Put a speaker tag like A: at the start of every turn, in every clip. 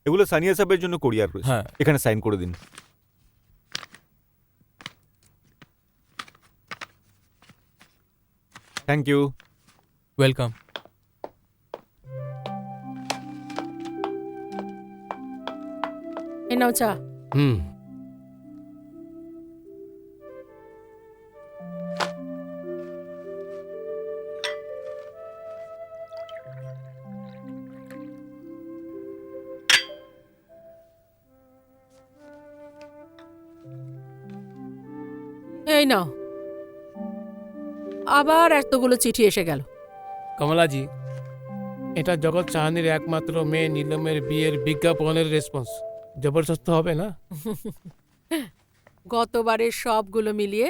A: এগুলো সানিয়া সাহেবের জন্য কোরিয়ার রয়েছে।
B: হ্যাঁ।
A: এখানে সাইন করে দিন। Thank you.
B: ওয়েলকাম।
C: এ নাও চা।
D: হুম।
C: এই নাও, আবার এতগুলো চিঠি এসে গেল।
D: কমলাজি, এটা জগৎ সাহানির একমাত্র মেয়ে নীলমের বিয়ের বিজ্ঞাপনের রেসপন্স। জবরদস্ত হবে না?
C: গতবারের সবগুলো মিলিয়ে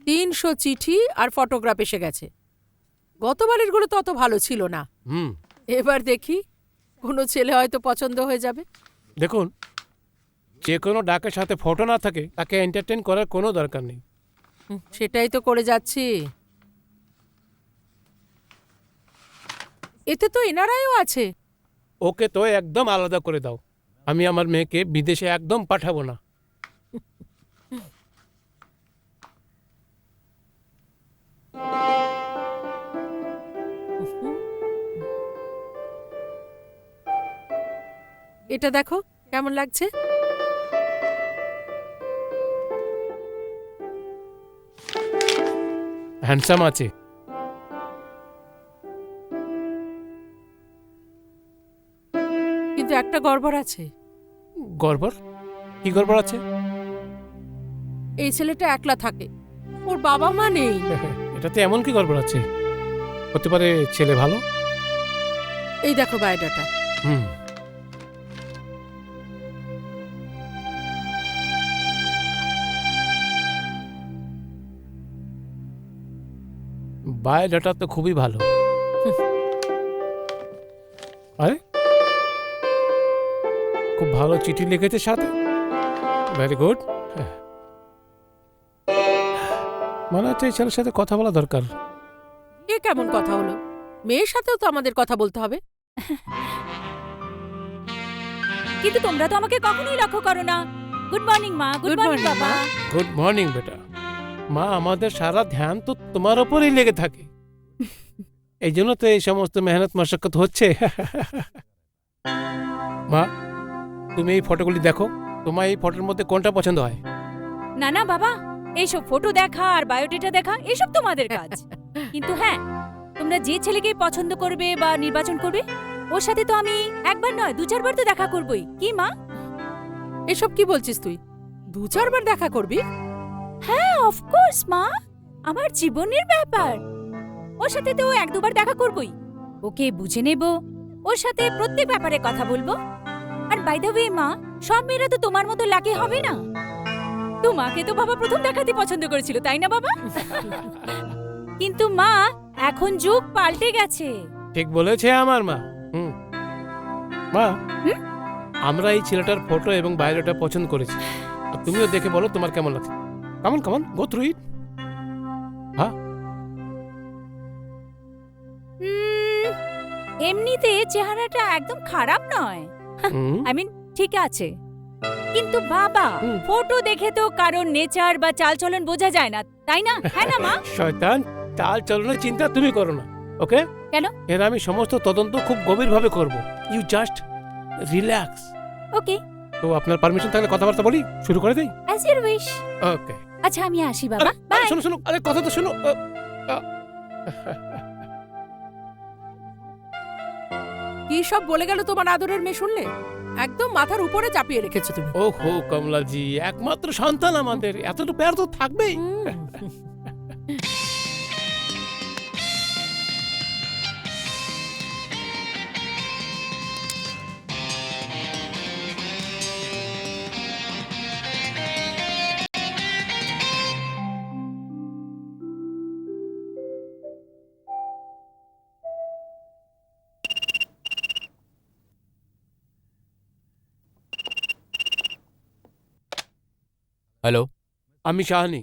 C: 300 চিঠি আর ফটোগ্রাফ এসে গেছে। গতবারের গুলো তো অত ভালো ছিল না।
D: হুম।
C: এবার দেখি কোনো ছেলে হয়তো পছন্দ হয়ে যাবে।
D: দেখুন, যে কোনো ডাকের সাথে ফটো না থাকে তাকে এন্টারটেইন করার কোনো দরকার নেই।
C: সেটাই তো করে যাচ্ছি। এতে তো এনারাইও আছে।
D: ওকে তো একদম আলাদা করে দাও। আমি আমার মেয়েকে বিদেশে একদম পাঠাবো না।
C: এটা দেখো কেমন লাগছে।
D: হ্যান্ডসাম আছে।
C: কিন্তু একটা গড়বড় আছে।
D: গড়বড়? কি গড়বড় আছে?
C: এই ছেলেটা একলা থাকে, ওর বাবা মা নেই।
D: এটাতে এমন কি গড়বড় আছে? হতে পারে ছেলে ভালো।
C: এই দেখো বায়োডাটা।
D: হুম। বায়োডাটা তো খুবই ভালো। আরে, খুব ভালো চিঠি লিখেছে সাথে। Very good. মনে হচ্ছে এই ছেলের সাথে কথা বলা দরকার।
C: এ কেমন কথা হলো? মেয়ের সাথেও তো আমাদের কথা বলতে হবে।
E: কিন্তু তোমরা তো আমাকে কখনোই লক্ষ্য করো না। গুড মর্নিং মা। গুড
C: Good
E: মর্নিং
C: morning,
E: বাবা।
C: মা।
D: গুড মর্নিং বেটা। মা, আমাদের সারা ধ্যান তো তোমার ওপরেই লেগে থাকে। এই জন্য তো এই সমস্ত মেহনত মশক্কত হচ্ছে। মা, তুমি এই ফটোগুলি দেখো। তোমার এই ফটোর মধ্যে কোনটা পছন্দ হয়?
E: না না বাবা, এইসব ফটো দেখা আর বায়োডেটা দেখা এসব তোমাদের কাজ। কিন্তু হ্যাঁ, তোমরা যে ছেলেকেই পছন্দ করবে বা নির্বাচন করবে, ওর সাথে তো আমি একবার নয় 2-4 বার তো দেখা করবই। কি মা?
C: এসব কি বলছিস তুই? 2-4 বার দেখা করবি?
E: হ্যাঁ, অফকোর্স মা, আমার জীবনের ব্যাপার। ওর সাথে তো 1-2 বার দেখা করবই। ওকে বুঝে নেব, ওর সাথে প্রত্যেক ব্যাপারে কথা বলবো। আর বাই দ্য ওয়ে মা, সব মেয়েরা তো তোমার মতো লাকি হবে না। তোমাকে তো বাবা প্রথম দেখাতে পছন্দ করেছিল, তাই না বাবা? কিন্তু মা, এখন যুগ পাল্টে গেছে।
D: ঠিক বলেছে আমার মা। হুম। মা, আমরা এই ছেলেটার ফটো এবং বায়োডাটা পছন্দ করেছি। আর তুমিও দেখে বলো তোমার কেমন লাগছে। Come on come on, go through it. হ্যাঁ।
E: এমনিতে চেহারাটা একদম খারাপ নয়।
D: হুম।
E: আই মিন ঠিক আছে। কিন্তু বাবা,
D: হুম।
E: ফটো দেখে তো কারোর নেচার বা চালচলন বোঝা যায় না, তাই না? হ্যাঁ না মা?
D: শয়তান, চাল চলনের চিন্তা তুমি করো না, ওকে?
E: কেন?
D: এর আমি সমস্ত তদন্ত খুব গভীরভাবে করব। You just relax.
E: ওকে,
D: তো আপনার পারমিশন থাকলে কথাবার্তা বলি, শুরু করে দেই?
E: As your wish.
D: ওকে।
E: আচ্ছা, আমি আসি বাবা। বাই।
D: শোনো শোনো, আরে কথা তো শোনো।
C: কি সব বলে গেল তোমার আদরের মেয়ে, শুনলে? একদম মাথার উপরে চাপিয়ে রেখেছো তুমি।
D: ওহো কমলাজি, একমাত্র সন্তান আমাদের, এতটুকু প্যার তো থাকবেই।
B: হ্যালো।
D: আমি সাহানি,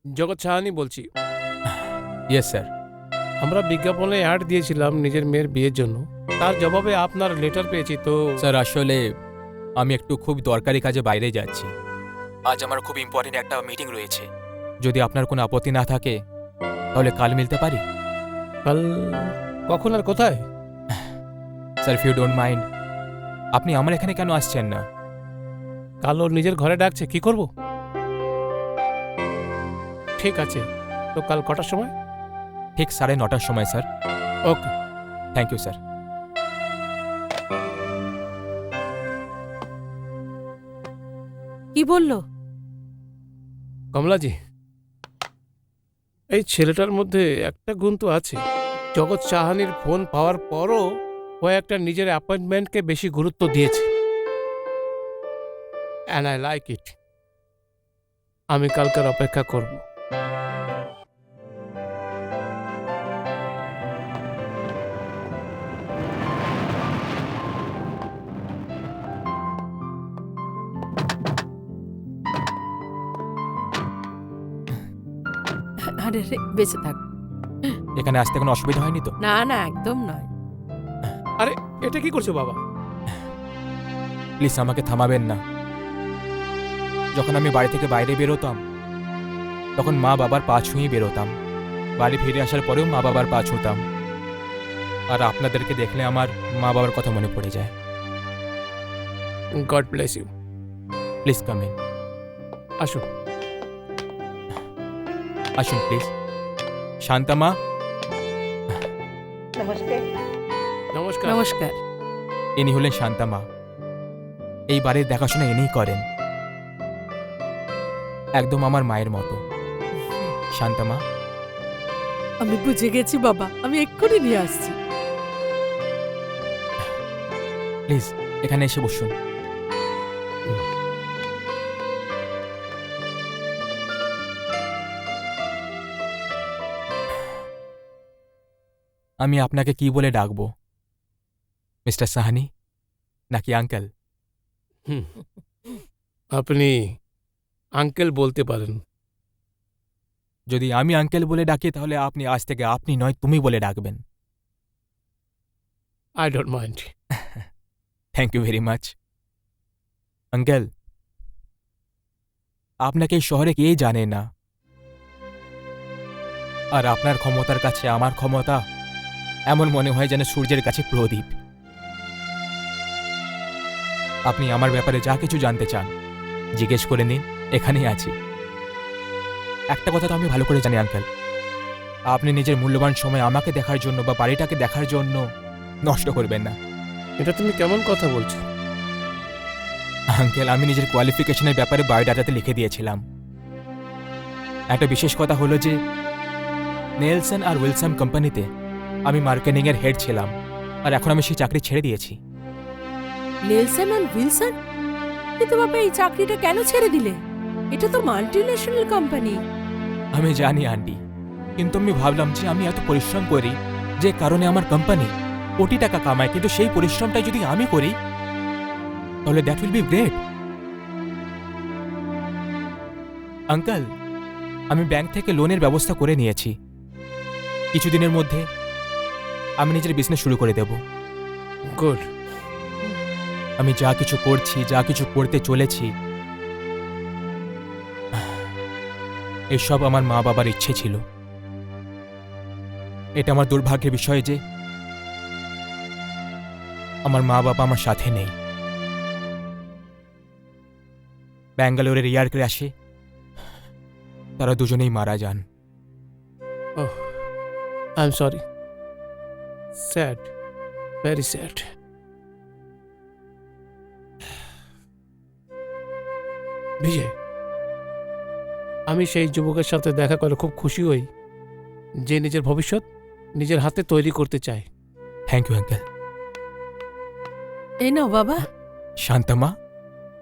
D: জগৎ সাহানি বলছি।
B: Yes sir.
D: আমরা বিজ্ঞাপনে অ্যাড দিয়েছিলাম নিজের মেয়ের বিয়ের জন্য, তার জবাবে আপনার লেটার পেয়েছি তো।
B: স্যার আসলে আমি একটু খুব দরকারি কাজে বাইরে যাচ্ছি। আজ আমার খুব ইম্পর্টেন্ট একটা মিটিং রয়েছে। যদি আপনার কোনো আপত্তি না থাকে তাহলে কাল মিলতে পারি।
D: কাল কখন আর কোথায়?
B: Sir if you don't mind, আপনি আমার এখানে কেন আসছেন না?
D: কাল ওর নিজের ঘরে ডাকছে, কি করব? ঠিক আছে, তো কাল কটার সময়?
B: ঠিক 9:30টার সময় sir.
D: Okay,
B: thank you sir.
C: কি বললো?
D: কমলাজি, এই ছেলেটার মধ্যে একটা গুণ তো আছে। জগৎ সাহানির ফোন পাওয়ার পরও ও একটা নিজের অ্যাপয়েন্টমেন্টকে বেশি গুরুত্ব দিয়েছে, অ্যান্ড আই লাইক ইট। আমি কালকের অপেক্ষা করব।
C: আরে রে, বেঁচে থাক।
B: এখানে আসতে কোনো অসুবিধা হয়নি তো?
C: না না, একদম নয়।
D: আরে এটা কি করছো বাবা?
B: প্লিজ আমাকে থামাবেন না। যখন আমি বাড়ি থেকে বাইরে বেরোতাম তখন মা বাবার পা ছুঁয়ে বেরোতাম, বাড়ি ফিরে আসার পরেও মা বাবার পা ছুঁতাম। আর আপনাদেরকে দেখলে আমার মা বাবার কথা মনে পড়ে যায়।
D: God bless you.
B: Please come in.
D: আসো।
B: আসুন প্লিজ। শান্তা মা।
D: নমস্কার।
C: নমস্কার।
B: ইনি হলেন শান্তা মা। এই বাড়ির দেখাশোনা ইনিই করেন, একদম আমার মায়ের মতো। শান্তা মা।
C: আমি বুঝে গেছি বাবা, আমি এক্ষুনি নিয়ে আসছি।
B: প্লিজ এখানে এসে বসুন। আমি আপনাকে কি বলে ডাকবো, মিস্টার সাহানি নাকি আঙ্কেল?
D: হুম, আপনি আঙ্কেল বলতে পারেন।
B: যদি আমি আঙ্কেল বলে ডাকি তাহলে আপনি আজ থেকে আপনি নয় তুমি বলে ডাকবেন।
D: I don't mind.
B: Thank you very much. Uncle, আপনাকে এই শহরে কেই জানে না, আর আপনার ক্ষমতার কাছে আমার ক্ষমতা এমন মনে হয় যেন সূর্যের কাছে প্রদীপ। আপনি আমার ব্যাপারে যা কিছু জানতে চান জিজ্ঞেস করে নিন, এখানেই আছি। একটা কথা তো আমি ভালো করে জানি আঙ্কেল, আপনি নিজের মূল্যবান সময় আমাকে দেখার জন্য বা বাড়িটাকে দেখার জন্য নষ্ট করবেন না।
D: এটা তুমি কেমন কথা বলছো?
B: আঙ্কেল, আমি নিজের কোয়ালিফিকেশনের ব্যাপারে বায়োডাটাতে লিখে দিয়েছিলাম। একটা বিশেষ কথা হলো যে নেলসন আর উইলসন কোম্পানিতে আমি মার্কেটিংয়ের হেড ছিলাম, আর এখন আমি সেই চাকরি ছেড়ে দিয়েছি।
C: নেলসন আর উইলসন? কিন্তু বাবা, এই চাকরিটা কেন ছেড়ে দিলে? এটা তো মাল্টিন্যাশনাল কোম্পানি।
B: আমি জানি আন্টি, কিন্তু আমি ভাবলাম যে আমি এত পরিশ্রম করি যে কারণে আমার কোম্পানি কোটি টাকা কামায়, কিন্তু সেই পরিশ্রমটা যদি আমি করি তাহলে that will be great. Uncle, আমি ব্যাংক থেকে লোনের ব্যবস্থা করে নিয়েছি। কিছুদিনের মধ্যে আমি নিজের বিজনেস শুরু করে দেব।
D: গুড।
B: আমি যা কিছু করছি, যা কিছু করতে চলেছি, এসব আমার মা বাবার ইচ্ছে ছিল। এটা আমার দুর্ভাগ্যের বিষয় যে আমার মা বাবা আমার সাথে নেই। ব্যাঙ্গালোরের এয়ার ক্র্যাশে তারা দুজনেই মারা যান।
D: Oh, I am sorry. Sad, very sad. Vijay, আমি সেই যুবকের সাথে দেখা করে খুব খুশি হই যে নিজের ভবিষ্যৎ নিজের হাতে তৈরি করতে চায়।
B: Thank you uncle.
C: এই নাও বাবা।
B: শান্তামা,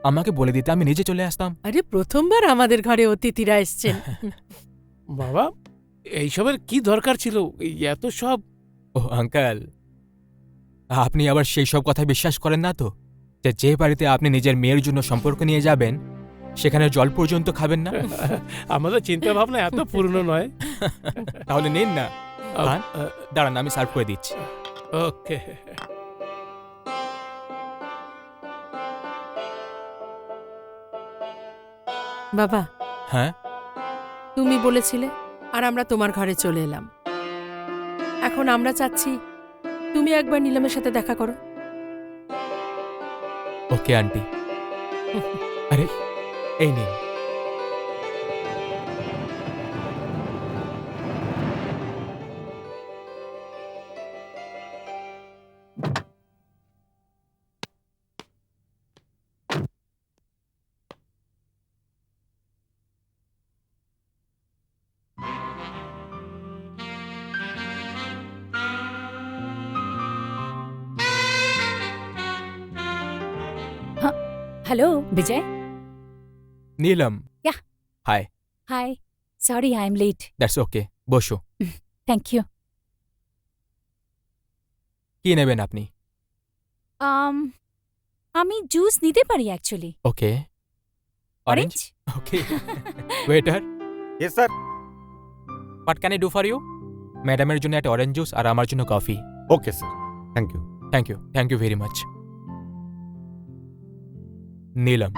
B: আমাকে বলে দিতে আমি নিজে চলে আসতাম।
C: আরে প্রথমবার আমাদের ঘরে অতিথিরা এসছেন।
D: বাবা, এইসবের কি দরকার ছিল? এই এত সব।
B: ও আঙ্কেল, আপনি আবার সেই সব কথা বিশ্বাস করেন না তো, যে বাড়িতে আপনি নিজের মেয়ের জন্য সম্পর্ক নিয়ে যাবেন সেখানে জল পর্যন্ত খাবেন না?
D: আমাদের চিন্তা ভাবনা এত পুরনো নয়।
B: তাহলে নিন না। খান দাঁড়ান, আমি সার্ভ করে দিচ্ছি।
D: ওকে।
C: বাবা,
B: হ্যাঁ,
C: তুমি বলেছিলে আর আমরা তোমার ঘরে চলে এলাম। এখন আমরা চাচ্ছি তুমি একবার নীলমের সাথে দেখা করো।
B: Okay aunty. আরে এই নিন।
E: Hello Vijay.
B: Neelam.
E: Yeah.
B: Hi.
E: Hi, sorry I am late.
B: That's okay, বসো।
E: Thank you.
B: কি নেবেন আপনি?
E: আমি জুস নিতে পারি actually.
B: Okay.
E: Orange?
B: Okay. Waiter,
A: yes sir.
B: What can I do for you? ম্যাডামের জন্য একটা অরেঞ্জ জুস আর আমার জন্য coffee.
A: Okay sir, thank you.
B: Thank you very much. Neelam,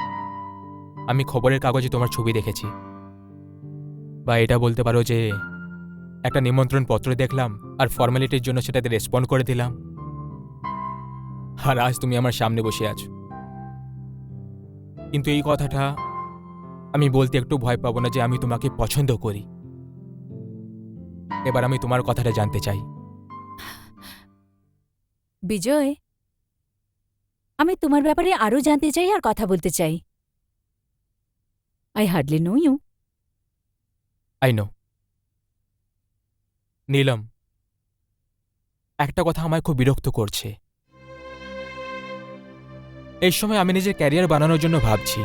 B: আমি খবরের কাগজে তোমার ছবি দেখেছি, বা এটা বলতে পারো যে একটা নিমন্ত্রণ পত্র দেখলাম আর ফর্মালিটির জন্য সেটাতে রেসপন্ড করে দিলাম, আর আজ তুমি আমার সামনে বসে আছো। কিন্তু এই কথাটা আমি বলতে একটু ভয় পাবো না যে আমি তোমাকে পছন্দ করি। এবার আমি তোমার কথাটা জানতে চাই।
E: বিজয়, আমি তোমার ব্যাপারে আরও জানতে চাই আর কথা বলতে চাই। I hardly know you.
B: I know. Neelam, একটা কথা আমায় খুব বিরক্ত করছে। এই সময় আমি নিজের ক্যারিয়ার বানানোর জন্য ভাবছি।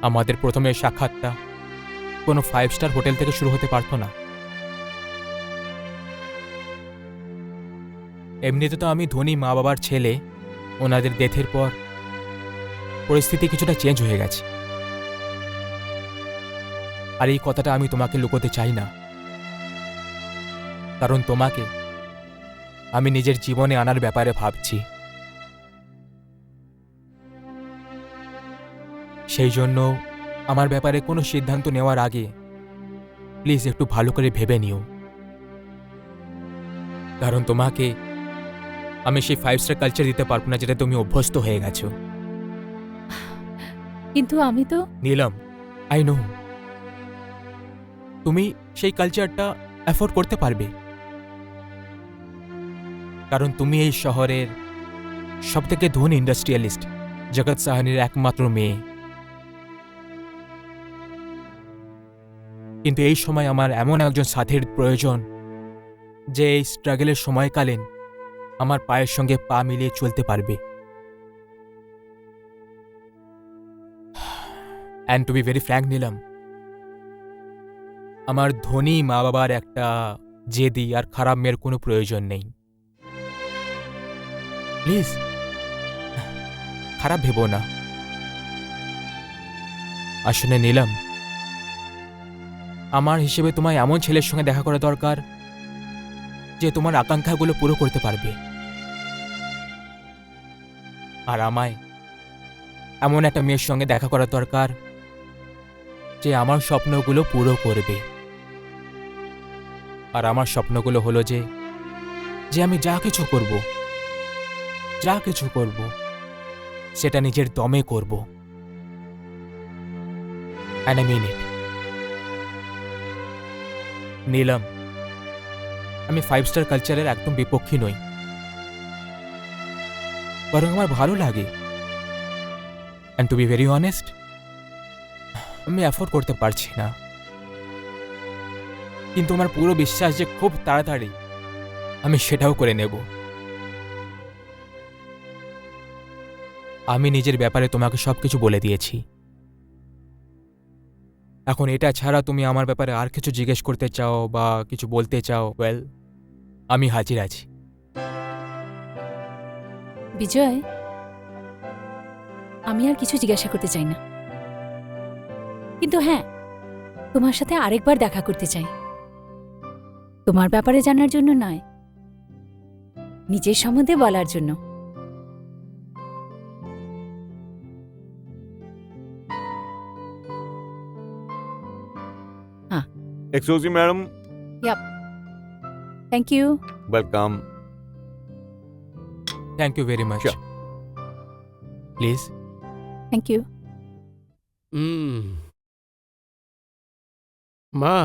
B: আমাদের প্রথমে সাক্ষাৎটা কোনো 5 স্টার হোটেল থেকে শুরু হতে পারতো না? এমনিতে তো আমি ধনী মা বাবার ছেলে, ওনাদের ডেথের পর পরিস্থিতি কিছুটা চেঞ্জ হয়ে গেছে। আর এই কথাটা আমি তোমাকে লুকোতে চাই না, কারণ তোমাকে আমি নিজের জীবনে আনার ব্যাপারে ভাবছি। সেই জন্য আমার ব্যাপারে কোনো সিদ্ধান্ত নেওয়ার আগে প্লিজ একটু ভালো করে ভেবে নিও, কারণ তোমাকে আমি সেই 5 স্টার কালচার দিতে পারবো না যেটা তুমি অভ্যস্ত হয়ে গেছো।
E: কিন্তু আমি তো
B: নীলম, আই নো তুমি সেই কালচারটা অ্যাফোর্ড করতে পারবে, কারণ তুমি এই শহরের সবথেকে ধনী ইন্ডাস্ট্রিয়ালিস্ট জগৎ সাহানির একমাত্র মেয়ে। কিন্তু এই সময় আমার এমন একজন সাথীর প্রয়োজন যে এই স্ট্রাগলের সময়কালীন আমার পায়ের সঙ্গে পা মিলিয়ে চলতে পারবে। And to be very frank Neelam, আমার ধনী মা বাবার একটা জেদি আর খারাপ মেয়ের কোনো প্রয়োজন নেই। প্লিজ খারাপ ভেবো না। আসলে নীলম, আমার হিসেবে তোমায় এমন ছেলের সঙ্গে দেখা করা দরকার যে তোমার আকাঙ্ক্ষাগুলো পুরো করতে পারবে, আর আমায় এমন একটা মেয়ের সঙ্গে দেখা করা দরকার যে আমার স্বপ্নগুলো পুরো করবে। আর আমার স্বপ্নগুলো হলো যে আমি যা কিছু করব সেটা নিজের দমে করব। And I mean it. Neelam, আমি 5 স্টার কালচারের একদম বিপক্ষী নই, বরং আমার ভালো লাগে। And to be very honest, আমি অ্যাফোর্ড করতে পারছি না, কিন্তু আমার পুরো বিশ্বাস যে খুব তাড়াতাড়ি আমি সেটাও করে নেব। আমি নিজের ব্যাপারে তোমাকে সবকিছু বলে দিয়েছি। এখন এটা ছাড়া তুমি আমার ব্যাপারে আর কিছু জিজ্ঞেস করতে চাও বা কিছু বলতে চাও, ওয়েল, আমি হাজির আছি।
E: বিজয়, আমি আর কিছু জিজ্ঞাসা করতে চাই না, কিন্তু হ্যাঁ, তোমার সাথে আরেকবার দেখা করতে চাই। তোমার ব্যাপারে জানার জন্য নয়, নিজের সম্বন্ধে বলার জন্য।
A: Excuse me madam,
E: thank you.
A: Welcome.
B: Thank you very much.
A: Sure.
B: Please.
E: Thank you.
D: মা,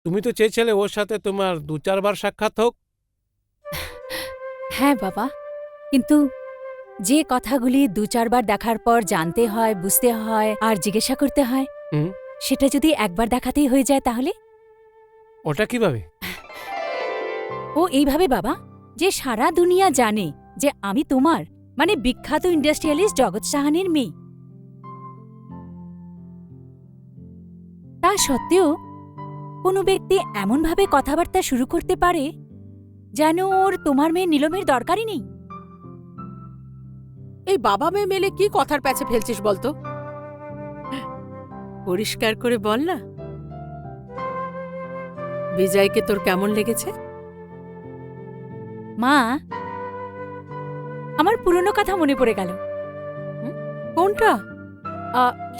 D: তুমি তো চেয়েছিলে ওর সাথে তোমার 2-4 বার সাক্ষাৎ হোক।
E: হ্যাঁ বাবা, কিন্তু যে কথাগুলি 2-4 বার দেখার পর জানতে হয়, বুঝতে হয় আর জিজ্ঞাসা করতে হয়,
D: হুম।
E: সেটা যদি একবার দেখাতেই হয়ে যায় তাহলে?
D: ওটা কিভাবে?
E: ও এইভাবে বাবা, যে সারা দুনিয়া জানে যে আমি তোমার মানে বিখ্যাত ইন্ডাস্ট্রিয়ালিস্ট জগৎ সাহানির মেয়ে। তা সত্ত্বেও কোনো ব্যক্তি এমনভাবে কথাবার্তা শুরু করতে পারে যেন ওর তোমার মেয়ে নীলমের দরকারই নেই।
C: এই বাবা মেয়ে মেলে কি কথার প্যাচে ফেলছিস বলতো? পরিষ্কার করে বল না, বিজয়কে তোর কেমন লেগেছে?
E: মা, আমার পুরনো কথা মনে পড়ে গেল।
C: কোনটা?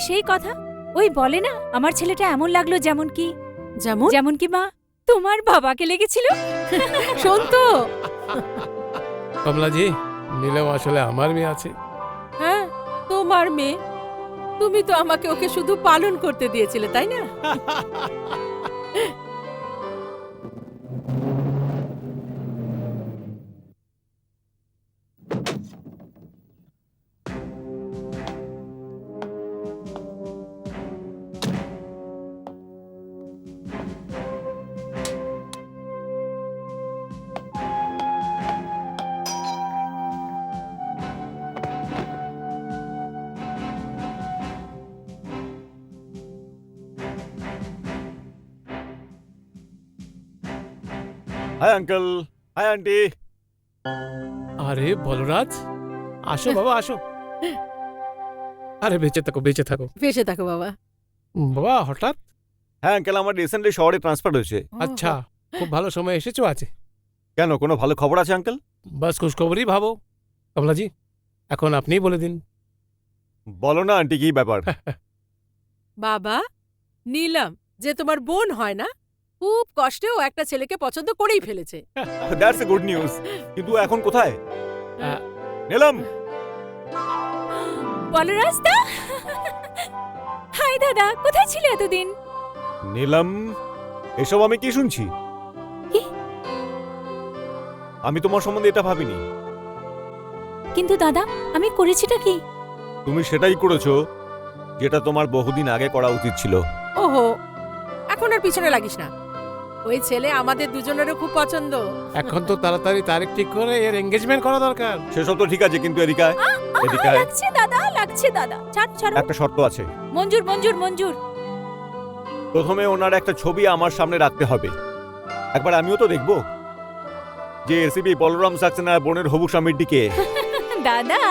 E: সেই কথা, ওই বলে না আমার ছেলেটা এমন লাগলো যেমন কি
C: যেমন?
E: যেমন কি মা তোমার বাবাকে লেগেছিল।
C: শোন তো।
D: কমলাজি, নীলম আসলে আমার মেয়ে আছে।
C: হ্যাঁ, তোমার মেয়ে। তুমি তো আমাকে ওকে শুধু পালন করতে দিয়েছিলে, তাই না?
A: Hi uncle, hi aunty.
D: আরে বলরাজ, আসো বাবা আসো। আরে বেঁচে থাকো, বেঁচে থাকো।
C: বেঁচে থাকো বাবা।
D: বাবা হঠাৎ?
A: হ্যাঁ আঙ্কেল, আমার রিসেন্টলি শহরে ট্রান্সফার হয়েছে।
D: আচ্ছা, খুব ভালো সময় এসেছো আছে।
A: কেন, কোনো ভালো খবর আছে আঙ্কেল?
D: বাস খুশখবরই ভাবো। কমলাজি, এখন আপনিই বলে দিন।
A: বলো না আন্টি, কি ব্যাপার?
C: বাবা, নীলম যে তোমার বোন হয় না, খুব কষ্টে ও একটা ছেলেকে পছন্দ করেই ফেলেছে।
A: That's a good news. কিন্তু এখন কোথায়?
D: আহ,
A: নীলম।
E: বলো রাস্তা। হাই দাদা, কোথায় ছিলে এতদিন?
A: নীলম, এসব আমি কি শুনছি?
E: কি?
A: আমি তোমার সম্বন্ধে এটা ভাবিনি।
E: কিন্তু দাদা, আমি করেছিটা কি?
A: তুমি সেটাই করেছো যেটা তোমার বহুদিন আগে করা উচিত ছিল।
C: ওহো, এখন আর পিছনে লাগিস না। ওই ছেলে আমাদের দুজনেরও খুব পছন্দ।
D: এখন তো তাড়াতাড়ি তারিখ ঠিক করে এর এঙ্গেজমেন্ট করা দরকার।
A: সেসব তো ঠিক আছে, কিন্তু এদিকে এদিকে আয়।
E: লাগছে দাদা, লাগছে দাদা। ছাড় ছাড়ো।
A: একটা শর্ত আছে।
E: মঞ্জুর মঞ্জুর মঞ্জুর।
A: প্রথমে ওনার একটা ছবি আমার সামনে রাখতে হবে। একবার আমিও তো দেখব যে এসিপি বলরাম সাক্সেনার বোনের হবু স্বামীর দিকে।
E: দাদা,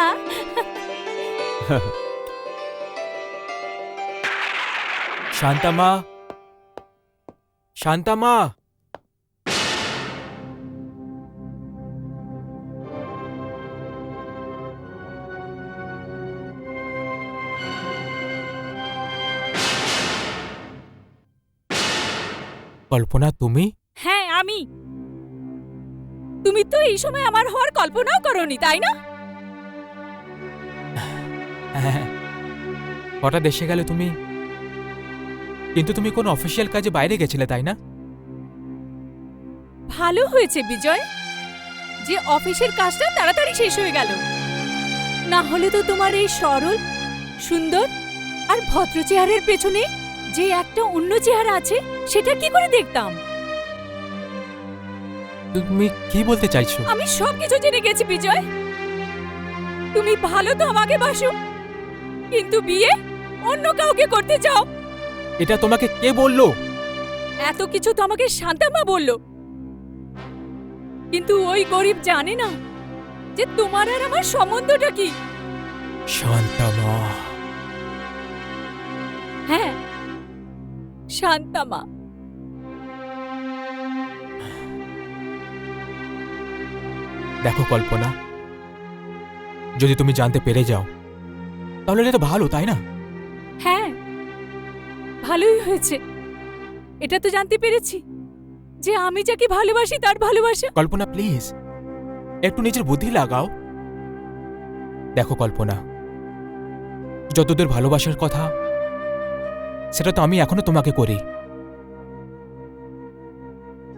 B: শান্তামা, শান্তামা। কল্পনা, তুমি?
E: হ্যাঁ আমি। তুমি তো এই সময় আমার হওয়ার কল্পনাও করোনি, তাই না?
B: হ্যাঁ, হঠাৎ এসে গেলে তুমি। কিন্তু তুমি কোন অফিসিয়াল কাজে বাইরে গেছিলে, তাই না?
E: ভালো হয়েছে বিজয় যে অফিসের কাজটা তাড়াতাড়ি শেষ হয়ে গেল। না হলে তো তোমার এই সরল, সুন্দর আর ভদ্র চেহারার পেছনে যে একটা অন্য চেহারা আছে সেটা কি করে দেখতাম?
B: তুমি কি বলতে চাইছো?
E: আমি সবকিছু জেনে গেছি বিজয়। তুমি ভালো তো আমাকে বাসো, কিন্তু বিয়ে অন্য কাউকে করতে চাও।
B: এটা তোমাকে কে বললো?
E: এত কিছু তো আমাকে শান্তামা বলল, কিন্তু ওই গরিব জানে না যে তোমার আর আমার সম্বন্ধটা কি।
B: শান্তামা।
E: হ্যাঁ, শান্তামা।
B: দেখো কল্পনা, যদি তুমি জানতে পেরে যাও তাহলে এটা তো ভালো, তাই না?
E: হ্যাঁ, ভালোই হয়েছে। এটা তো জানতে পেরেছি যে আমি যাকে ভালোবাসি তার ভালোবাসা।
B: কল্পনা প্লিজ একটু নিজের বুদ্ধি লাগাও। দেখো কল্পনা, যতদূর ভালোবাসার কথা সেটা তো আমি এখনো তোমাকে করি,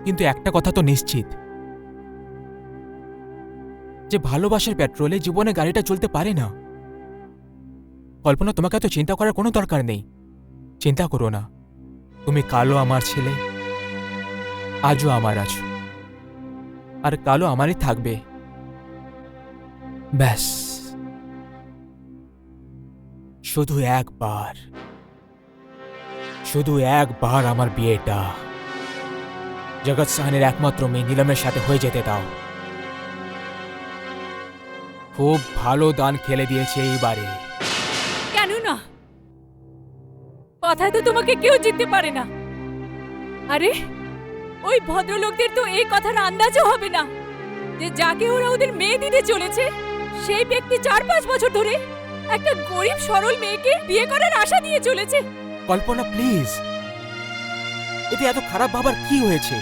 B: কিন্তু একটা কথা তো নিশ্চিত যে ভালোবাসার পেট্রোলে জীবনে গাড়িটা চলতে পারে না। কল্পনা, তোমাকে এত চিন্তা করার কোনো দরকার নেই। চিন্তা করো না, তুমি কালও আমার ছেলে, আজও আমার আছো, আর কালও আমারই থাকবে। ব্যাস, শুধু একবার আমার বিয়েটা জগৎ সাহানের একমাত্র মেয়ে নীলমের সাথে হয়ে যেতে দাও। খুব ভালো দান খেলে দিয়েছে এইবারে।
E: কেন না? কথায় তো তোমাকে কেউ জিততে পারে না। আরে ওই ভদ্রলোকদের তো এই কথার আন্দাজও হবে না যে যাকে ওরা ওদের মেয়ে দিতে চলেছে সেই ব্যক্তি 4-5 বছর ধরে একটা গরিব সরল মেয়েকে বিয়ে করার আশা দিয়ে চলেছে।
B: কল্পনা প্লিজ, এতে এত খারাপ ভাবার কি হয়েছে?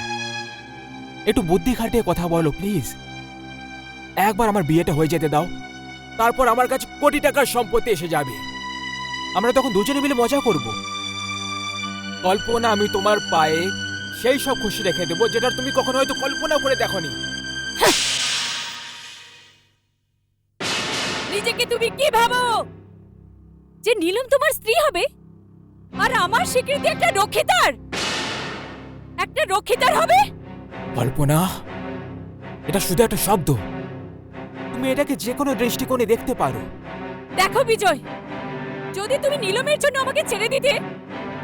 B: একটু বুদ্ধি খাটিয়ে কথা বলো প্লিজ। একবার আমার বিয়েটা হয়ে যেতে দাও, তারপর আমার কাছে কোটি টাকার সম্পত্তি এসে যাবে। আমরা তখন দুজনে মিলে মজা করব। কল্পনা, আমি তোমার পায়ে সেই সব খুশি রেখে দেবো যেটা তুমি কখনো হয়তো কল্পনা করে দেখোনি।
E: নিজেকে তুমি কি ভাবো যে নীলম তোমার স্ত্রী হবে আর আমার স্বীকৃতি একটা রক্ষিতার হবে?
B: কল্পনা, এটা শুধু একটা শব্দ। তুমি এটাকে যে কোনো দৃষ্টিকোণে দেখতে পারো।
E: দেখো বিজয়, যদি তুমি নীলমের জন্য আমাকে ছেড়ে দিতে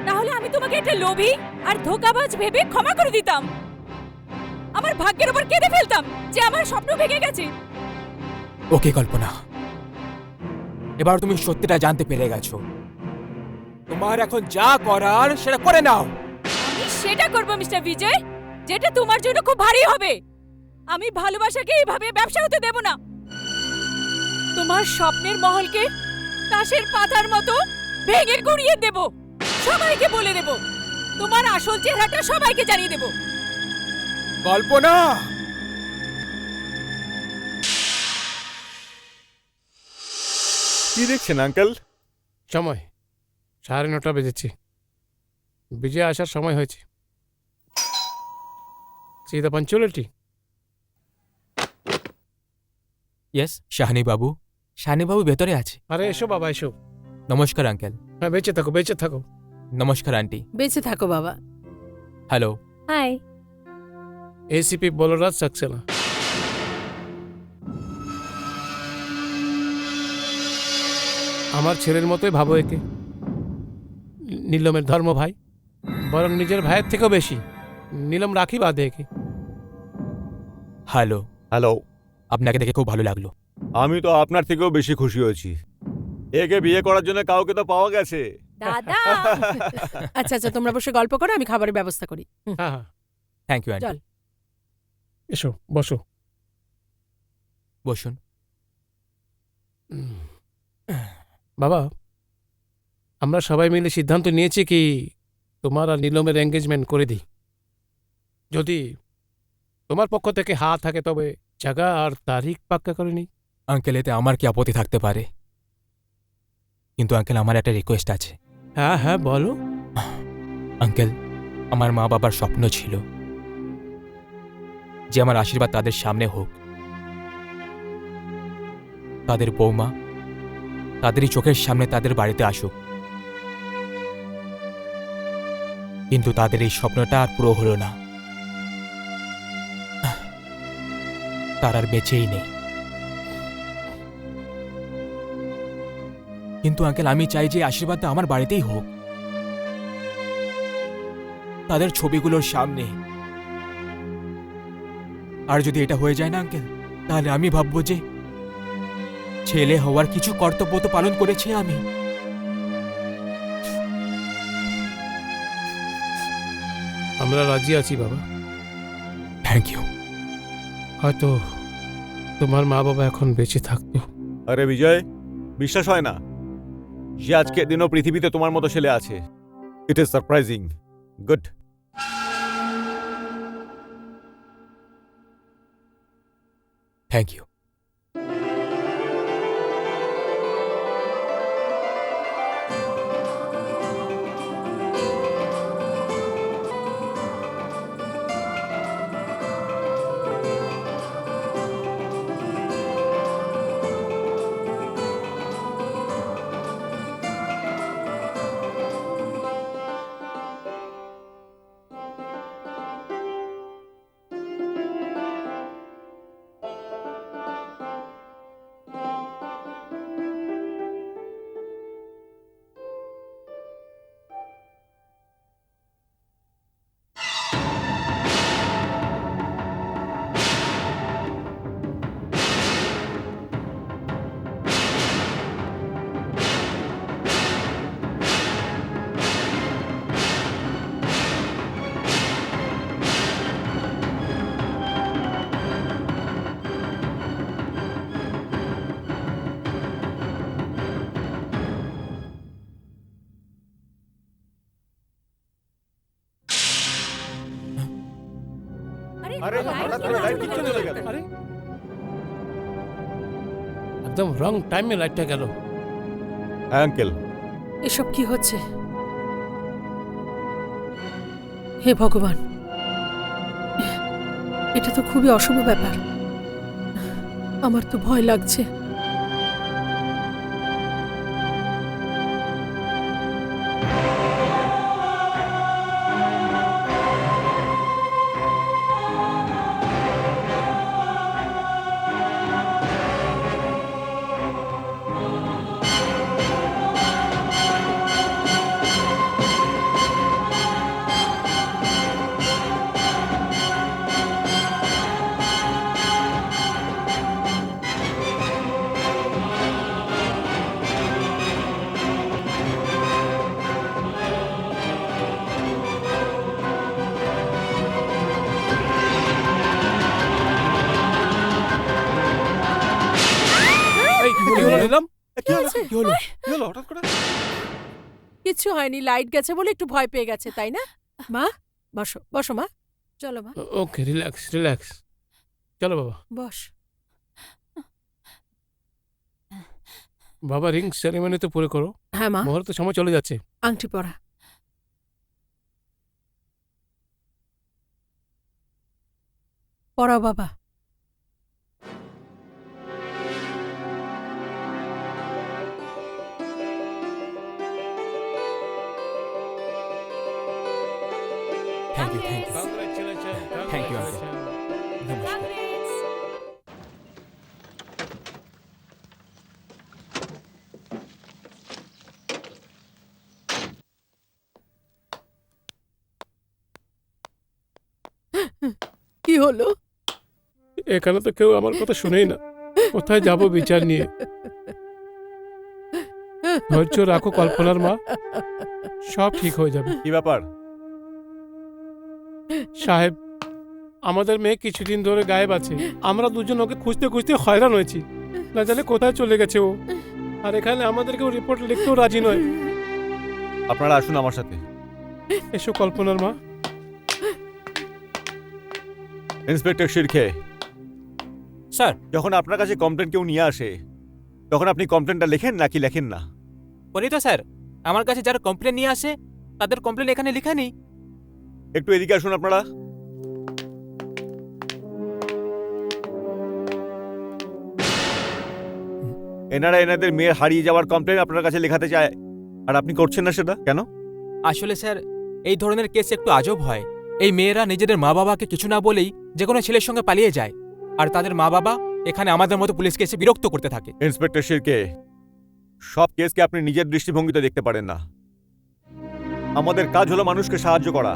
E: তাহলে আমি তোমাকে একটা লোভী আর ধোঁকাবাজ ভেবে ক্ষমা করে দিতাম। আমার ভাগ্যের উপর কেঁদে ফেলতাম যে আমার স্বপ্ন ভেঙে গেছে।
B: ওকে কল্পনা, এবার তুমি সত্যিটা জানতে পেরে গেছো। তোমার এখন যা করার সেটা করে নাও।
E: আমি সেটা করব মিস্টার বিজয়, যেটা তোমার জন্য খুব ভারী হবে। আমি ভালোবাসাকে এইভাবে ব্যবসা হতে দেব না। তোমার স্বপ্নের মহলকে তাসের পাতার মতো ভেঙে গুড়িয়ে দেব। সবাইকে বলে দেব, তোমার আসল চেহারাটা সবাইকে জানিয়ে দেব।
B: কল্পনা,
A: কি দেখছেন আঙ্কেল?
D: সময় 9:30 বেজেছে। বিজয় আসার সময় হয়েছে। C the punctuality.
B: Yes Shahani বাবু। শাহানি বাবু ভেতরে আছে।
D: আরে এসো বাবা, এসো।
B: নমস্কার আঙ্কেল।
D: হ্যাঁ, বেঁচে থাকো।
B: নমস্কার আন্টি।
C: বেঁচে থাকো বাবা।
B: Hello.
E: Hi.
D: ACP Balraj Saxena. আমার ছেলের মতোই ভাবো একে। নীলমের ধর্ম ভাই, বরং নিজের ভাইয়ের থেকেও বেশি। নীলম রাখি বাঁধে একে।
B: হ্যালো।
A: হ্যালো।
B: আপনাকে দেখে খুব ভালো লাগলো।
A: আমি তো আপনার থেকেও বেশি খুশি হয়েছি। একে বিয়ে করার জন্য কাউকে তো পাওয়া গেছে।
E: দাদা।
C: আচ্ছা আচ্ছা, তোমরা বসে গল্প করো, আমি খাবারের ব্যবস্থা করি।
D: হ্যাঁ হ্যাঁ,
B: থ্যাংক ইউ আন্টি।
C: চল।
D: এসো বসো।
B: বসুন।
D: বাবা, আমরা সবাই মিলে সিদ্ধান্ত নিয়েছি কি তোমার আর নীলমের এঙ্গেজমেন্ট করে দিই। যদি তোমার পক্ষ থেকে হা থাকে তবে জায়গা আর তারিখ পাক্কা করে নিই।
B: আঙ্কেল, এতে আমার কি আপত্তি থাকতে পারে? কিন্তু আঙ্কেল, আমার একটা রিকোয়েস্ট আছে।
D: হ্যাঁ হ্যাঁ, বলো।
B: আঙ্কেল, আমার মা বাবার স্বপ্ন ছিল যে আমার আশীর্বাদ তাদের সামনে হোক, তাদের বৌমা তাদেরই চোখের সামনে তাদের বাড়িতে আসুক। কিন্তু তাদের এই স্বপ্নটা আর পুরো হলো না। তার আর বেঁচেই নেই। কিন্তু আঙ্কেল, আমি চাই যে আশীর্বাদটা আমার বাড়িতেই হোক, তাদের ছবিগুলোর সামনে। আর যদি এটা হয়ে যায় না আঙ্কেল, তাহলে আমি ভাববো যে ছেলে হওয়ার কিছু কর্তব্য তো পালন করেছি আমি।
D: আমরা রাজি আছি বাবা।
B: Thank you.
D: হয়তো তোমার মা বাবা এখন বেঁচে থাকতো।
A: আরে বিজয়, বিশ্বাস হয় না যে আজকের দিনও পৃথিবীতে তোমার মতো ছেলে আছে। It is surprising. Good.
B: Thank you.
A: আরে, হঠাৎ করে লাইট কিচ্ছু চলে গেল।
D: আরে একদম রং টাইমে লাইটটা গেল।
A: হ্যাঁ আঙ্কেল,
C: এসব কি হচ্ছে? হে ভগবান, এটা তো খুবই অশুভ ব্যাপার। আমার তো ভয় লাগছে।
D: এই কি হলো নিলাম?
A: কি হলো?
C: হয়েছে?
A: কি হলো? কি হলো হঠাৎ করে?
C: কিচ্ছু হয়নি, লাইট গেছে বলে একটু ভয় পেয়ে গেছে, তাই না? মা, বসো বসো মা, চলো মা,
D: ওকে, রিল্যাক্স রিল্যাক্স। চলো বাবা।
C: বস।
D: বাবা রিং সেরেমনি তো পুরো করো,
C: হ্যাঁ মা,
D: মুহূর্তে সময় চলে যাচ্ছে।
C: আংটি পরা। পরাও বাবা।
B: Thank you, thank you.
D: Congratulations,
B: Thank you, uncle.
D: congratulations.
B: নমস্কার।
C: কি হলো?
D: এখানে তো কেউ আমার কথা শুনেই না, কোথায় যাব বিচার নিয়ে? ধৈর্য রাখো কল্পনার মা, সব ঠিক হয়ে যাবে।
A: কি ব্যাপার?
D: সাহেব, আমাদের মেয়ে কিছুদিন ধরে গায়েব আছে। আমরা দুজন ওকে খুঁজতে খুঁজতে হয়রান হয়েছি, না জানে কোথায় চলে গেছে ও। আর এখানে আমাদেরকেও রিপোর্ট লিখতেও রাজি নয়।
A: আপনারা আসুন আমার সাথে।
D: এসো কল্পনার মা।
A: ইন্সপেক্টর শিরখে,
B: স্যার,
A: যখন আপনার কাছে কমপ্লেন কেউ নিয়ে আসে তখন আপনি কমপ্লেনটা লেখেন নাকি লেখেন না?
B: বলি তো স্যার, আমার কাছে যারা কমপ্লেন নিয়ে আসে তাদের কমপ্লেন এখানে লেখা নেই।
A: একটু এদিকে আসুন আপনারা। এনারা এনাদের মেয়ের হারিয়ে যাওয়ার কমপ্লেন আপনার কাছে লেখাতে চায় আর আপনি করছেন না সেটা কেন?
B: আসলে স্যার, এই ধরনের কেস একটু আজব হয়। এই মেয়েরা নিজেদের মা বাবাকে কিছু না বলেই যে কোনো ছেলের সঙ্গে পালিয়ে যায়, আর তাদের মা বাবা এখানে আমাদের মতো পুলিশকে এসে বিরক্ত করতে থাকে।
A: ইন্সপেক্টর শিরকে, সব কেসকে আপনি নিজের দৃষ্টিভঙ্গিতে দেখতে পারেন না। আমাদের কাজ হলো মানুষকে সাহায্য করা।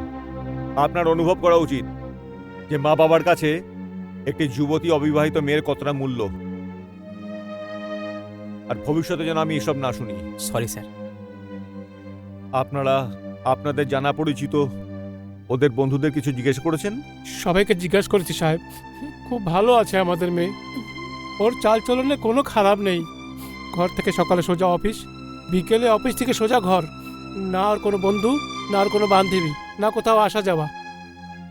A: আপনার অনুভব করা উচিত যে মা বাবার কাছে একটি যুবতী অবিবাহিত মেয়ের কতটা মূল্য, আর ভবিষ্যতে যেন আমি এসব না শুনি।
B: Sorry sir.
A: আপনারা আপনাদের জানা পরিচিত ওদের বন্ধুদের কিছু জিজ্ঞেস করেছেন?
D: সবাইকে জিজ্ঞাসা করেছি সাহেব, খুব ভালো আছে আমাদের মেয়ে। ওর চালচলনে কোনো খারাপ নেই। ঘর থেকে সকালে সোজা অফিস, বিকেলে অফিস থেকে সোজা ঘর। না আর কোনো বন্ধু, না আর কোনো বান্ধবী, না কোথাও আসা যাওয়া।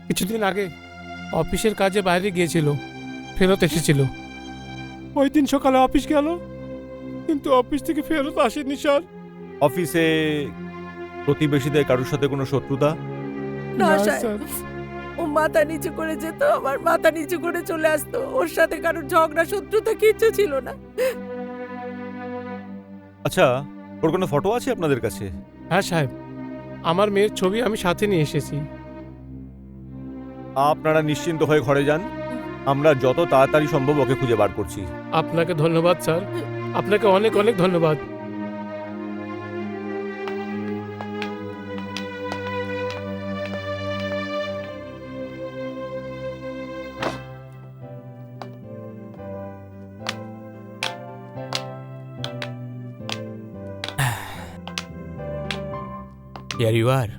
D: কিছুদিন আগে অফিসের কাজে বাইরে গিয়েছিল, ফেরত এসেছিল। ওই দিন সকালে অফিস গেল, কিন্তু অফিস থেকে ফেরত আসেনি স্যার।
A: অফিসে প্রতিবেশীদের কারোর সাথে কোনো শত্রুতা?
C: না
D: না,
C: স্যার,
D: স্যার।
C: ও মাথা নিচু করে যেত, আবার মাথা নিচু করে চলে আসতো। ওর সাথে কারোর ঝগড়া শত্রুতা কিচ্ছু ছিল না।
A: আচ্ছা, ওর কোনো ফটো আছে আপনাদের কাছে?
D: হ্যাঁ সাহেব, আমার মেয়ের ছবি আমি সাথে নিয়ে এসেছি।
A: আপনারা নিশ্চিন্ত হয়ে ঘরে যান, আমরা যত তাড়াতাড়ি সম্ভব ওকে খুঁজে বার করছি।
D: আপনাকে ধন্যবাদ স্যার, আপনাকে অনেক অনেক ধন্যবাদ।
B: Here you are.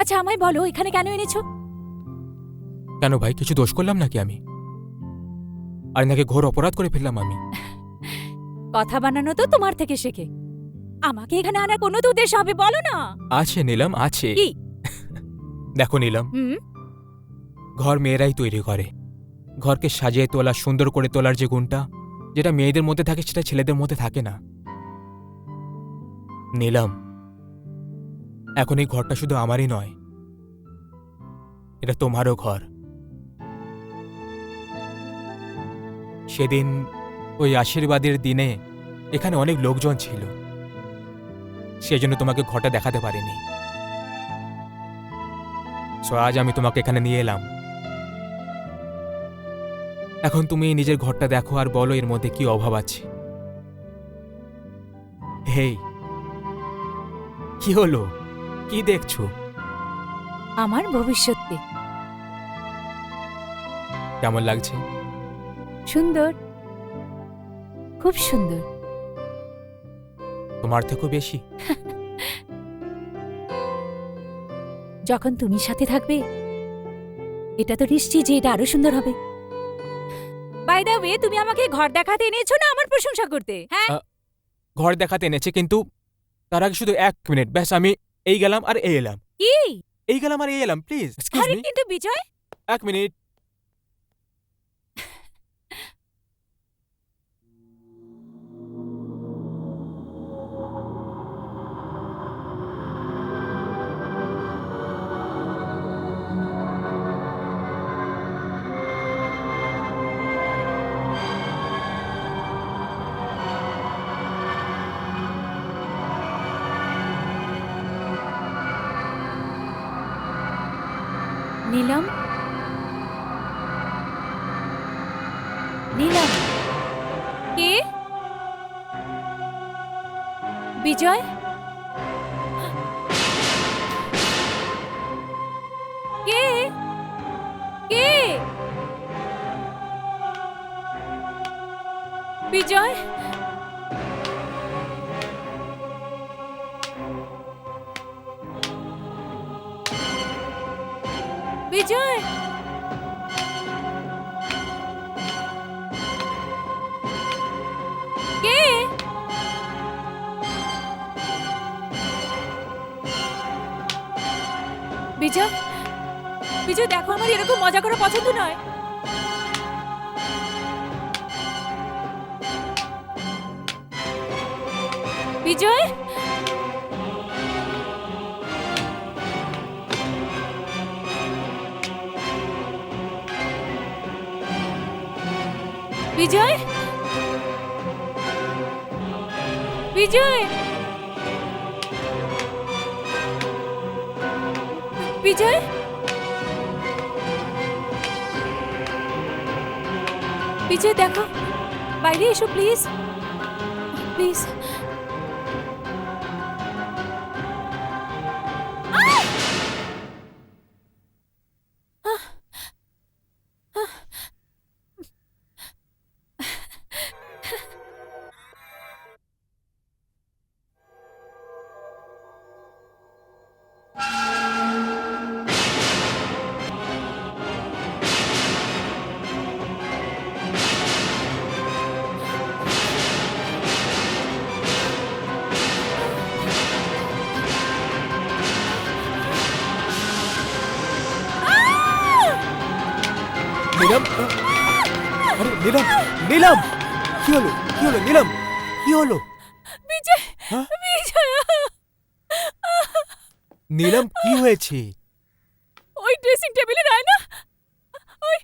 E: আচ্ছা আমায় বলো এখানে কেন এনেছো?
B: কেন ভাই, কিছু দোষ করলাম নাকি আমি? আর নাকি ঘোর অপরাধ করে ফেললাম আমি?
E: কথা বানানো তো তোমার থেকে শেখে। আমাকে এখানে আনার কোনো তো উদ্দেশ্য হবে, বলো না।
B: আছে নীলম, আছে।
E: কি?
B: দেখো নীলম,
E: হুম,
B: ঘর মেয়েরাই তৈরি করে। ঘরকে সাজিয়ে তোলা, সুন্দর করে তোলার যে গুণটা, যেটা মেয়েদের মধ্যে থাকে সেটা ছেলেদের মধ্যে থাকে না। নীলম, এখন এই ঘরটা শুধু আমারই নয়, এটা তোমারও ঘর। সেদিন ওই আশীর্বাদের দিনে এখানে অনেক লোকজন ছিল, সেজন্য তোমাকে ঘরটা দেখাতে পারিনি। সো আজ আমি তোমাকে এখানে নিয়ে এলাম। এখন তুমি নিজের ঘরটা দেখো আর বলো এর মধ্যে কি অভাব আছে। হেই, কি হলো? কি দেখছো?
E: আমার ভবিষ্যৎকে।
B: কেমন লাগছে?
E: সুন্দর, খুব সুন্দর।
B: তোমার থেকেও বেশি?
E: যখন তুমি সাথে থাকবে এটা তো নিশ্চিত যে এটা আরো সুন্দর হবে। বাই দ্য ওয়ে, তুমি আমাকে ঘর দেখাতে এনেছো না আমার প্রশংসা করতে? হ্যাঁ,
B: ঘর দেখাতে এনেছে, কিন্তু তার আগে শুধু 1 মিনিট ব্যাস। আমি এই গেলাম আর এই এলাম,
E: কি?
B: এই গেলাম আর এই এলাম। প্লিজ এক্সকিউজ
E: আরে
B: মি,
E: কিন্তু বিজয়,
B: 1 মিনিট।
E: নীলম, নীলম, কে? বিজয়, কে? কে? বিজয়, বিজয়, কে? বিজয়, বিজয় দেখো, আমার এরকম মজা করা পছন্দ নয়। বিজয়, বিজয়, বিজয়, বিজয়, বিজয় দেখো, বাইরে এসো প্লিজ, প্লিজ।
B: নীলম, আরে নীলম, নীলম, কি হলো, কি হলো নীলম, কি হলো?
E: বিজয়,
B: হ্যাঁ?
E: বিজয়,
B: নীলম, কি হয়েছে?
E: ওই ড্রেসিং টেবিলের আয়না, ওই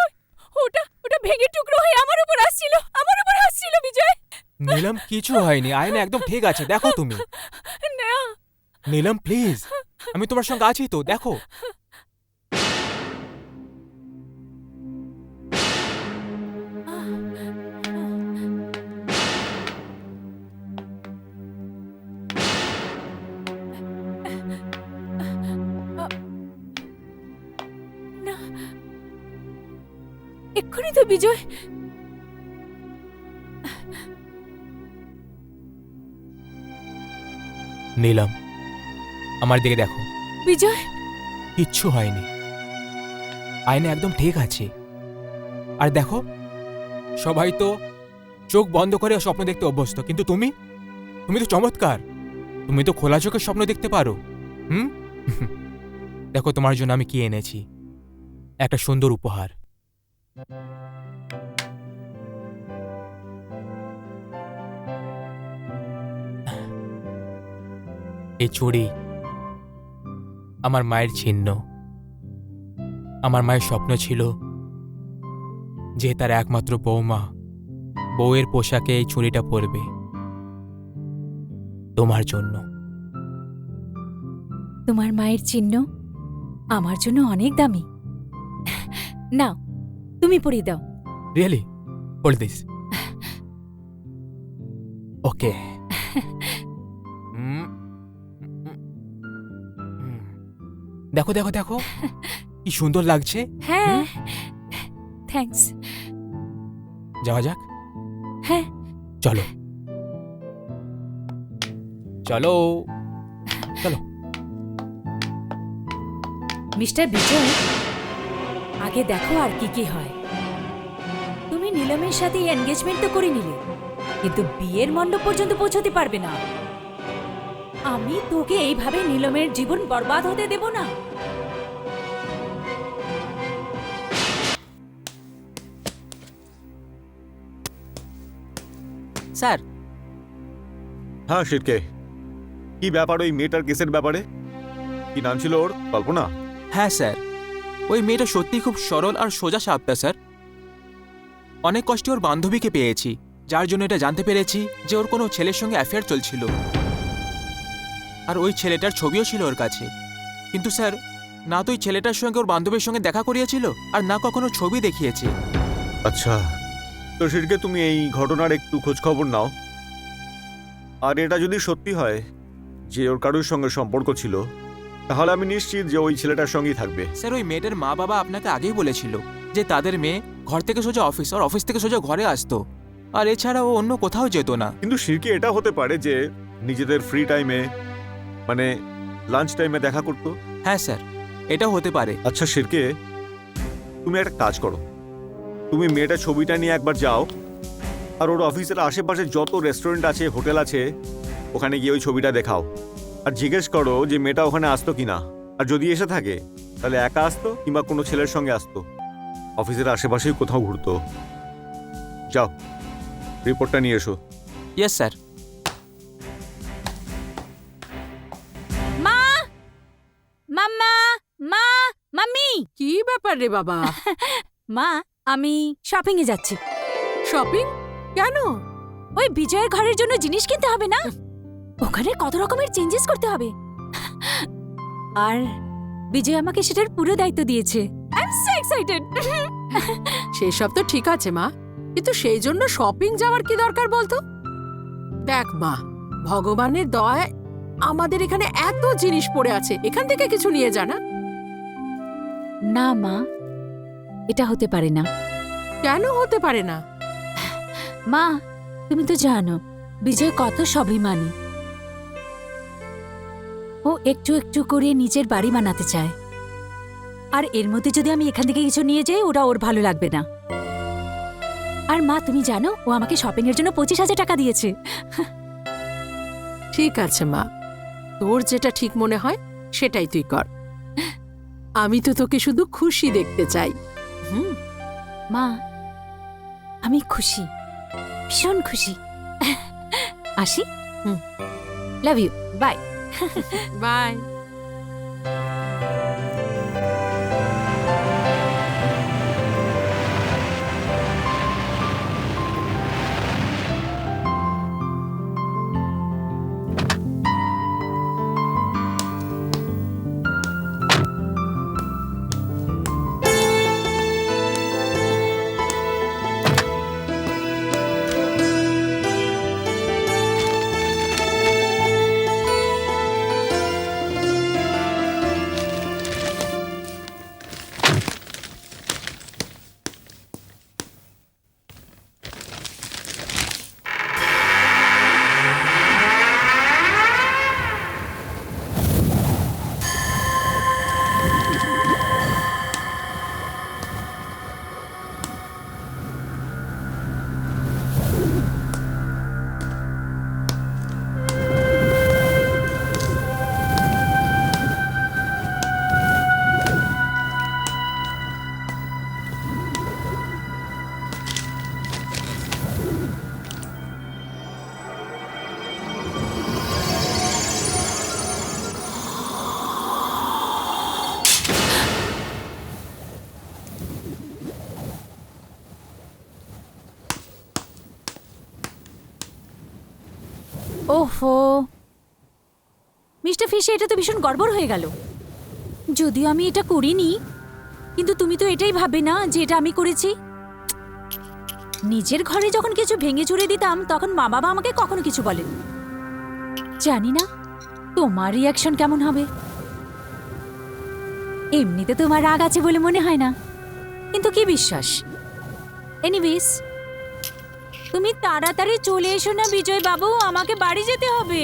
E: ওই- ওটা ওটা ভেঙে টুকরো হয়ে আমার উপর আসছিল বিজয়।
B: নীলম, কিছু হয়নি, আয়না একদম ঠিক আছে, দেখো তুমি।
E: না,
B: নীলম প্লিজ, আমি তোমার সঙ্গে আছি তো, দেখো।
E: না, এক্ষুনি তো বিজয়।
B: নীলম, আমার দিকে দেখো,
E: বিজয়,
B: কিচ্ছু হয়নি, আয়না একদম ঠিক আছে। আর দেখো, সবাই তো চোখ বন্ধ করে স্বপ্ন দেখতে অভ্যস্ত, কিন্তু তুমি তুমি তো চমৎকার, তুমি তো খোলা চোখে স্বপ্ন দেখতে পারো। হুম দেখো তোমার জন্য আমি কি এনেছি, একটা সুন্দর উপহার। এই চুড়ি আমার মায়ের চিহ্ন। আমার মায়ের স্বপ্ন ছিল যে তার একমাত্র বৌমা বউয়ের পোশাকে এই চুড়িটা পরবে, তোমার জন্য।
E: তোমার মায়ের চিহ্ন আমার জন্য অনেক দামি। নাও, তুমি পরিয়ে দাও।
B: Really, hold this. ওকে। দেখো দেখো দেখো, কি সুন্দর লাগছে।
E: হ্যাঁ, থ্যাঙ্কস।
B: যাওয়া যাক।
E: হ্যাঁ,
B: চলো চলো চলো।
E: মিস্টার বিজয়, আগে দেখো আর কি কি হয়। তুমি নীলমের সাথে এনগেজমেন্ট তো করে নিলে, কিন্তু বিয়ের মণ্ডপ পর্যন্ত পৌঁছতে পারবে না। আমি তোকে এইভাবে নীলমের জীবন বরবাদ হতে দেব না।
F: স্যার,
A: হ্যাঁ শিরকে, কি ব্যাপার ওই মেয়েটার কেসের ব্যাপারে? কি নাম ছিল ওর? কল্পনা?
F: হ্যাঁ স্যার, ওই মেয়েটা সত্যি খুব সরল আর সোজা সাপটা স্যার। অনেক কষ্টে ওর বান্ধবীকে পেয়েছি, যার জন্য এটা জানতে পেরেছি যে ওর কোনো ছেলের সঙ্গে অ্যাফেয়ার চলছিল, আর ওই ছেলেটার ছবিও ছিল ওর কাছে। কিন্তু স্যার, না তো ওই ছেলেটার সঙ্গে ওর বান্ধবীর সঙ্গে দেখা করিয়েছিল, আর না কখনো ছবি দেখিয়েছে।
A: আচ্ছা, তো শিরকে তুমি এই ঘটনার একটু খোঁজ খবর নাও, আর এটা যদি সত্যি হয় যে ওর কারোর সঙ্গে সম্পর্ক ছিল, তাহলে আমি নিশ্চিত যে ওই ছেলেটার সঙ্গেই থাকবে।
F: স্যার, ওই মেয়েটার মা বাবা আপনাকে আগেই বলেছিল যে তাদের মেয়ে ঘর থেকে সোজা অফিস, আর অফিস থেকে সোজা ঘরে আসতো, আর এছাড়া ও অন্য কোথাও যেত না।
A: কিন্তু শিরকে এটা হতে পারে যে নিজেদের ফ্রি টাইমে, মানে লাঞ্চ টাইমে দেখা করতো।
F: হ্যাঁ স্যার, এটাও হতে পারে।
A: আচ্ছা শিরকে, তুমি একটা কাজ করো, তুমি মেয়েটার ছবিটা নিয়ে একবার যাও, আর ওর অফিসের আশেপাশে যত রেস্টুরেন্ট আছে, হোটেল আছে, ওখানে গিয়ে ওই ছবিটা দেখাও, আর জিজ্ঞেস করো যে মেয়েটা ওখানে আসতো কিনা, আর যদি এসে থাকে তাহলে একা আসতো কিংবা কোনো ছেলের সঙ্গে আসতো, অফিসের আশেপাশেই কোথাও ঘুরতো। যাও, রিপোর্টটা নিয়ে এসো।
F: Yes sir.
E: মা, মাম্মা, মা, মাম্মি।
C: কি ব্যাপার রে বাবা?
E: মা, আমি শপিং এ যাচ্ছি।
C: শপিং? কেন?
E: ওই বিজয়ের ঘরের জন্য জিনিস কিনতে হবে না? ওখানে কত রকমের চেঞ্জেস করতে হবে, আর বিজয় আমাকে সেটার পুরো দায়িত্ব দিয়েছে। I am so excited.
C: সেসব তো ঠিক আছে মা, কিন্তু সেই জন্য শপিং যাওয়ার কি দরকার বলতো? দেখ মা, ভগবানের দয়ায় আমাদের এখানে এত জিনিস পড়ে আছে, এখান থেকে কিছু নিয়ে জানা।
E: না মা, এটা হতে পারে না।
C: কেন হতে পারে না?
E: মা, তুমি তো জানো বিজয় কত স্বাভিমানী। ও একটু একটু করে নিজের বাড়ি বানাতে চায়, আর এর মধ্যে যদি আমি এখান থেকে কিছু নিয়ে যাই, ওটা ওর ভালো লাগবে না। আর মা, তুমি জানো ও আমাকে শপিং এর জন্য 25,000 টাকা দিয়েছে।
C: ঠিক আছে মা, তোর যেটা ঠিক মনে হয় সেটাই তুই কর। আমি তো তোকে শুধু খুশি দেখতে চাই। হুম।
E: মা আমি খুশি, ভীষণ খুশি। আসি।
C: হুম।
E: Love you, bye.
C: বাই।
E: ওহো মিস্টার ফিশ, এটা তো ভীষণ গড়বড় হয়ে গেল। যদিও আমি এটা করিনি, কিন্তু তুমি তো এটাই ভাববে না যে এটা আমি করেছি। নিজের ঘরে যখন কিছু ভেঙে চুরে দিতাম তখন মা বাবা আমাকে কখনো কিছু বলেন। জানি না তোমার রিয়াকশন কেমন হবে। এমনিতে তোমার রাগ আছে বলে মনে হয় না, কিন্তু কি বিশ্বাস। এনিওয়েজ, তুমি তাড়াতাড়ি চলে এসো না বিজয় বাবু, আমাকে বাড়ি যেতে হবে।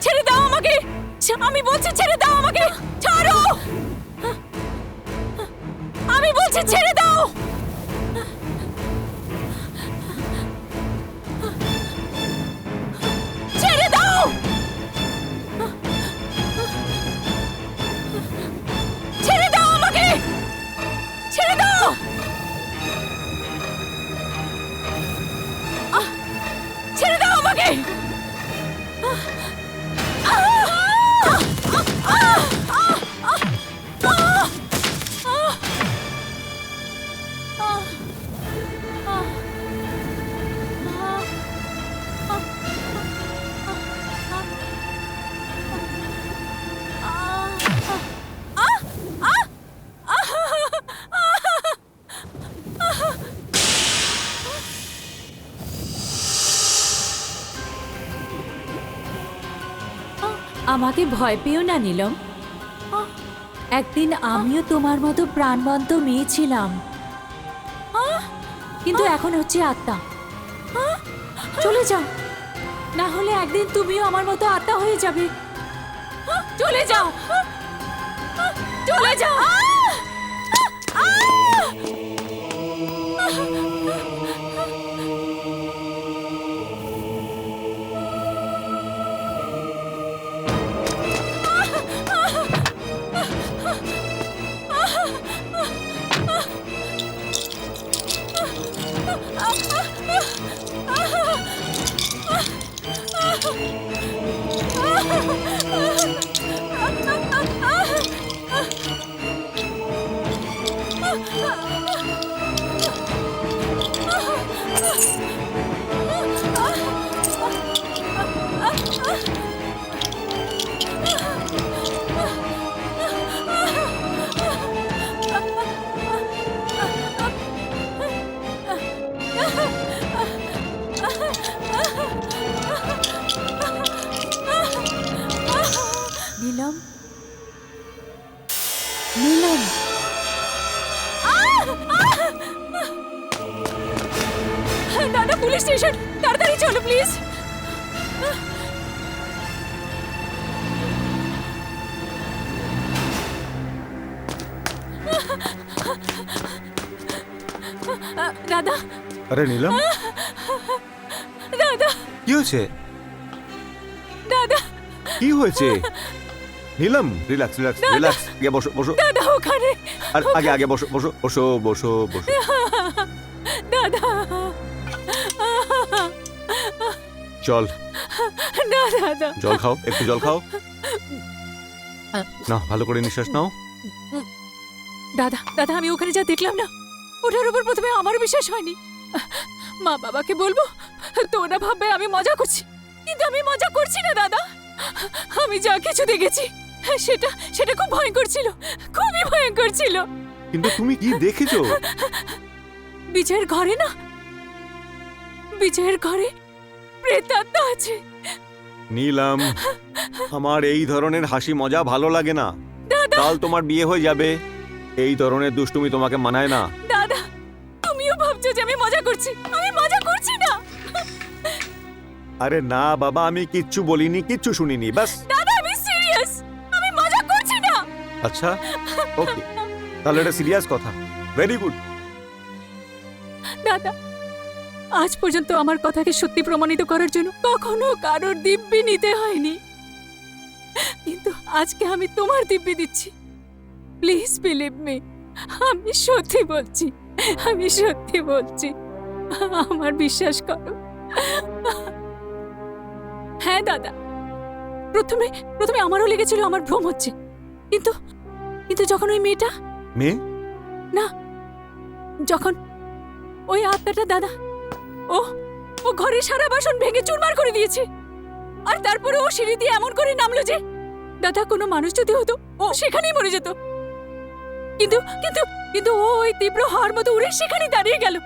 E: ছেড়ে দাও আমাকে, আমি বলছি ছেড়ে দাও আমাকে, ছাড়ো, আমি বলছি ছেড়ে দাও। ছেড়ে দাও, ছেড়ে দাও আমাকে, ছেড়ে দাও, ছেড়ে দাও আমাকে। আমাকে ভয় পেও না নীলম, একদিন আমিও তোমার মতো প্রাণবন্ত মেয়ে ছিলাম, কিন্তু এখন হচ্ছে আত্মা। চলে যাও, না হলে একদিন তুমিও আমার মতো আত্মা হয়ে যাবে। চলে যাও, চলে যাও। নীলম, নীলম, দাদা পুলিশ স্টেশন, তাড়াতাড়ি চলো প্লিজ। দাদা,
A: আরে নীলম,
E: দাদা,
A: কি হয়েছে?
E: দাদা,
A: কি হয়েছে? নীলম, রিল্যাক্স রিল্যাক্স রিল্যাক্স, আগে বসো বসো।
E: দাদা ওখানে,
A: আর আগে আগে বসো বসো বসো বসো বসো।
E: দাদা,
A: চল,
E: না দাদা,
A: জল খাও, একটু জল খাও। না, ভালো করে নিঃশ্বাস নাও।
E: দাদা, দাদা, আমি ওখানে যা দেখলাম না, ওটার উপর প্রথমে আমার বিশ্বাস হয়নি। মা বাবাকে বলবো তো ওরা ভাববে আমি মজা করছি, কিন্তু আমি মজা করছি না দাদা। আমি যা কিছু দেখেছি সেটা সেটা খুব ভয়ঙ্কর ছিল, খুবই ভয়ঙ্কর ছিল।
A: কিন্তু তুমি কি দেখেছো?
E: বিজয়ের ঘরে না, বিজয়ের ঘরে প্রেতাত্মা আছে।
A: নীলম, আমার এই ধরনের হাসি মজা ভালো লাগে না।
E: দাদা,
A: কাল তোমার বিয়ে হয়ে যাবে, এই ধরনের দুষ্টুমি তোমাকে মানায় না।
E: দাদা, তুমিও ভাবছো যে আমি মজা করছি, আমি মজা করছি না।
A: আরে না বাবা, আমি কিচ্ছু বলিনি, কিচ্ছু শুনিনি, বাস।
E: দাদা, আমি সিরিয়াস, আমি মজা করছি না।
A: আচ্ছা, ওকে, তাহলে এটা সিরিয়াস কথা। Very good.
E: দাদা, আজ পর্যন্ত আমার কথাকে সত্যি প্রমাণিত করার জন্য কখনো কারোর দিব্যি নিতে হয়নি, কিন্তু আজকে আমি তোমার দিব্যি দিচ্ছি। প্লিজ বিলিভ মি, আমি সত্যি বলছি, আমি সত্যি বলছি, আমার বিশ্বাস করো। হ্যাঁ দাদা, প্রথমে প্রথমে আমারও লেগেছিল আমার ভ্রম হচ্ছে, কিন্তু কিন্তু যখন ওই মেয়েটা,
A: মেয়ে?
E: না, যখন ওই আত্মাটা, দাদা, ও ও ঘরের সারা বাসন ভেঙে চুরমার করে দিয়েছে, আর তারপরে ও সিঁড়ি দিয়ে এমন করে নামলো যে, দাদা, কোনো মানুষ যদি হতো ও সেখানেই মরে যেত, কিন্তু কিন্তু কিন্তু ও ওই তীব্র হাওয়ার মতো উড়ে সেখানেই দাঁড়িয়ে গেল।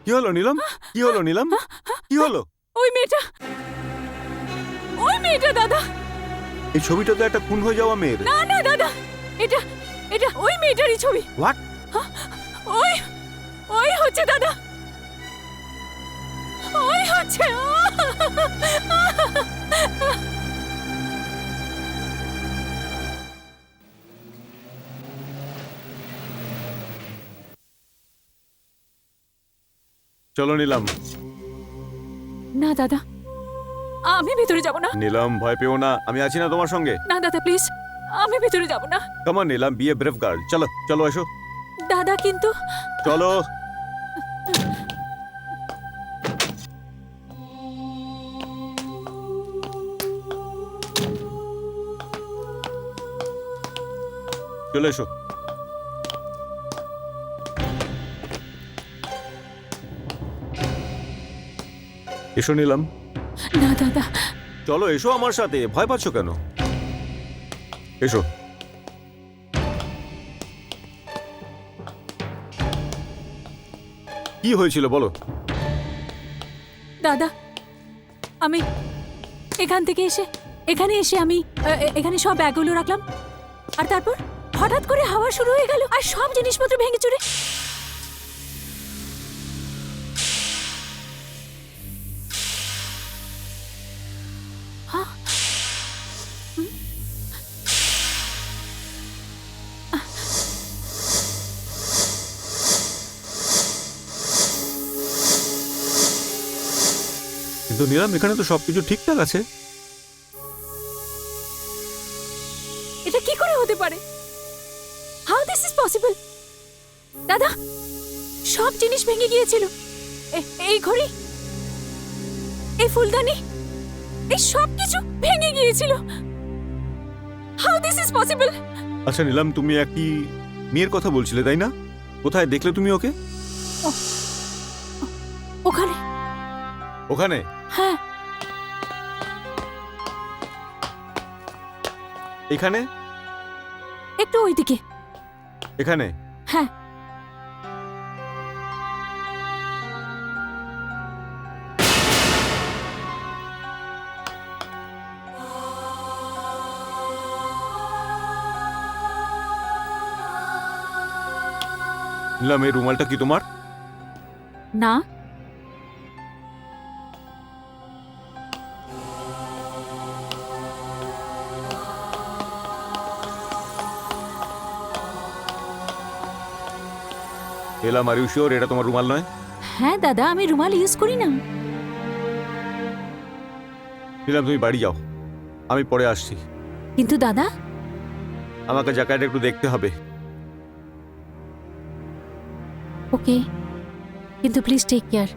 A: কি হলো নীলম? কি হলো নীলম? কি হলো?
E: ওই মেয়েটা, ওই মেয়েটা দাদা।
A: এই ছবিটা তো একটা খুন হয়ে যাওয়া মেয়ের।
E: না না দাদা, এটা এটা ওই মেয়েটারই ছবি।
A: হোয়াট?
E: ওই ওই হচ্ছে দাদা, ওই হচ্ছে।
A: চলো নীলম।
E: না দাদা, আমি ভেতরে যাব না।
A: নীলম, ভয় পেও না, আমি আছি না তোমার সঙ্গে।
E: না দাদা, প্লিজ, আমি ভেতরে যাব না।
A: Come on Neelam, be a brave girl. চলো চলো, এসো।
E: দাদা, কিন্তু
A: চলো। চলে এসো। এসো নীলম।
E: না দাদা,
A: চলো এসো আমার সাথে, ভয় পাচ্ছ কেন? এসো। কি হয়েছিল বলো?
E: দাদা, আমি এখান থেকে এখানে এসে আমি এখানে সব ব্যাগগুলো রাখলাম, আর তারপর হঠাৎ করে হাওয়া শুরু হয়ে গেল আর সব জিনিসপত্র ভেঙে চুরে।
A: কিন্তু নীলম, এখানে তো সবকিছু ঠিকঠাক আছে।
E: এটা কি করে হতে পারে? How this is possible? দাদা, সব জিনিস ভেঙে গিয়েছিল, এই ঘড়ি, এই ফুলদানি, এই সব কিছু ভেঙে গিয়েছিল। How this is possible?
A: আচ্ছা নিলাম, তুমি একটি মেয়ের কথা বলছিলে তাই না? কোথায় দেখলে তুমি ওকে?
E: ওখানে।
A: ওখানে?
E: হ্যাঁ।
A: এখানে?
E: একটু ওইদিকে।
A: এখানে?
E: হ্যাঁ।
A: নিলাম, এই রুমালটা কি তোমার?
E: না।
A: এলাম, আর ইউ শিওর এটা তোমার রুমাল নয়?
E: হ্যাঁ দাদা, আমি রুমাল ইউজ করি না।
A: নিলাম, তুমি বাড়ি যাও, আমি পরে আসছি।
E: কিন্তু দাদা।
A: আমাকে জায়গাটা একটু দেখতে হবে।
E: ওকে, কিন্তু প্লিজ টেক কেয়ার।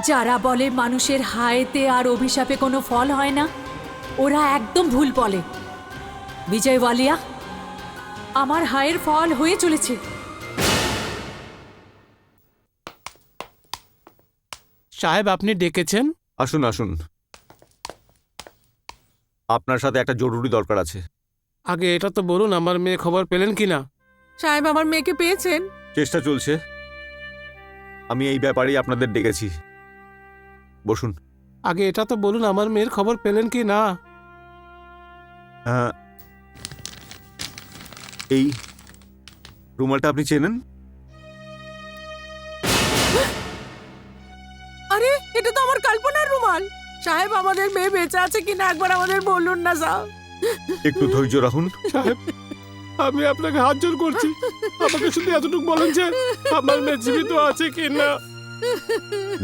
E: যারা বলে মানুষের হায়েতে আর অভিশাপে কোনো ফল হয় না, ওরা একদম ভুল বলে। বিজয় ওয়ালিয়া, আমার হায়ের ফল হয়ে চলেছে।
D: সাহেব, আপনি ডেকেছেন?
A: আসুন আসুন, আপনার সাথে একটা জরুরি দরকার আছে।
D: আগে এটা তো বলুন, আমার মেয়ে খবর পেলেন কিনা?
C: সাহেব, আমার মেয়েকে পেয়েছেন?
A: চেষ্টা চলছে। আমি এই ব্যাপারেই আপনাদের ডেকেছি। বসুন।
D: আগে এটা তো বলুন, আমার মেয়ের খবর পেলেন কি না?
A: হ্যাঁ, এই রুমালটা আপনি চেনেন?
C: আরে, এটা তো আমার কল্পনার রুমাল। সাহেব, আমাদের মেয়ে বেঁচে আছে কিনা একবার আমাদের বলুন না সাহেব।
A: একটু ধৈর্য রাখুন।
D: সাহেব, আমি আপনাকে হাত জোর করছি, আমাকে শুধু এতটুকু বলেন যে আমার মেয়ে জীবিত আছে কি না।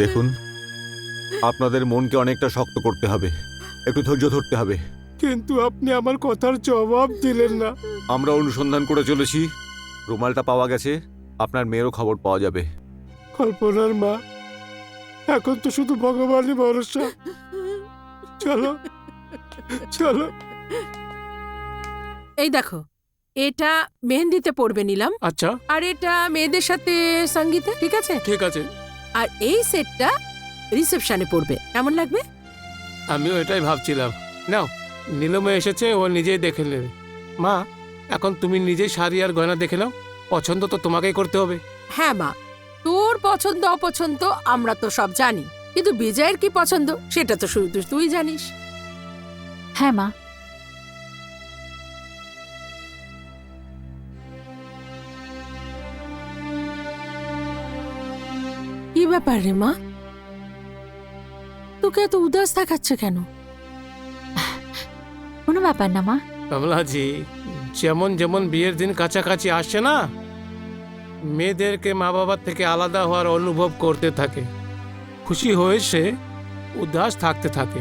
A: দেখুন, আপনাদের মনকে অনেকটা শক্ত করতে হবে, একটু ধৈর্য ধরতে হবে।
D: কিন্তু আপনি আমার কথার জবাব দিলেন না।
A: আমরা অনুসন্ধান করে চলেছি, রুমালটা পাওয়া গেছে, আপনার মেয়েরও খবর পাওয়া যাবে।
D: কল্পনার মা, এখন তো শুধু ভগবানই ভরসা। চলো চলো।
C: এই দেখো, এটা মেহেন্দিতে পড়বে নিলাম,
D: আচ্ছা,
C: আর এটা মেয়েদের সাথে সঙ্গীতে, ঠিক আছে?
D: ঠিক আছে।
C: আর এই সেটটা রিসেপশনে পড়বে, কেমন লাগবে?
D: আমিও এটাই ভাবছিলাম। নাও, নীলমে এসেছে, ও নিজেই দেখে নেবে। মা, এখন তুমি নিজেই শাড়ি আর গয়না দেখে নাও, পছন্দ তো তোমাকেই করতে হবে।
C: হ্যাঁ মা, তোর পছন্দ অপছন্দ আমরা তো সব জানি, কিন্তু বিজয়ের কি পছন্দ সেটা তো শুধু তুই জানিস।
E: হ্যাঁ মা।
C: কি ব্যাপার রে মা, তোকে এত উদাস দেখাচ্ছে কেন?
E: কোনো ব্যাপার না মা।
D: কমলাজি, যেমন যেমন বিয়ের দিন কাছাকাছি আসছে না, মেয়েদেরকে মা বাবার থেকে আলাদা হওয়ার অনুভব করতে থাকে, খুশি হয়ে সে উদাস থাকতে থাকে।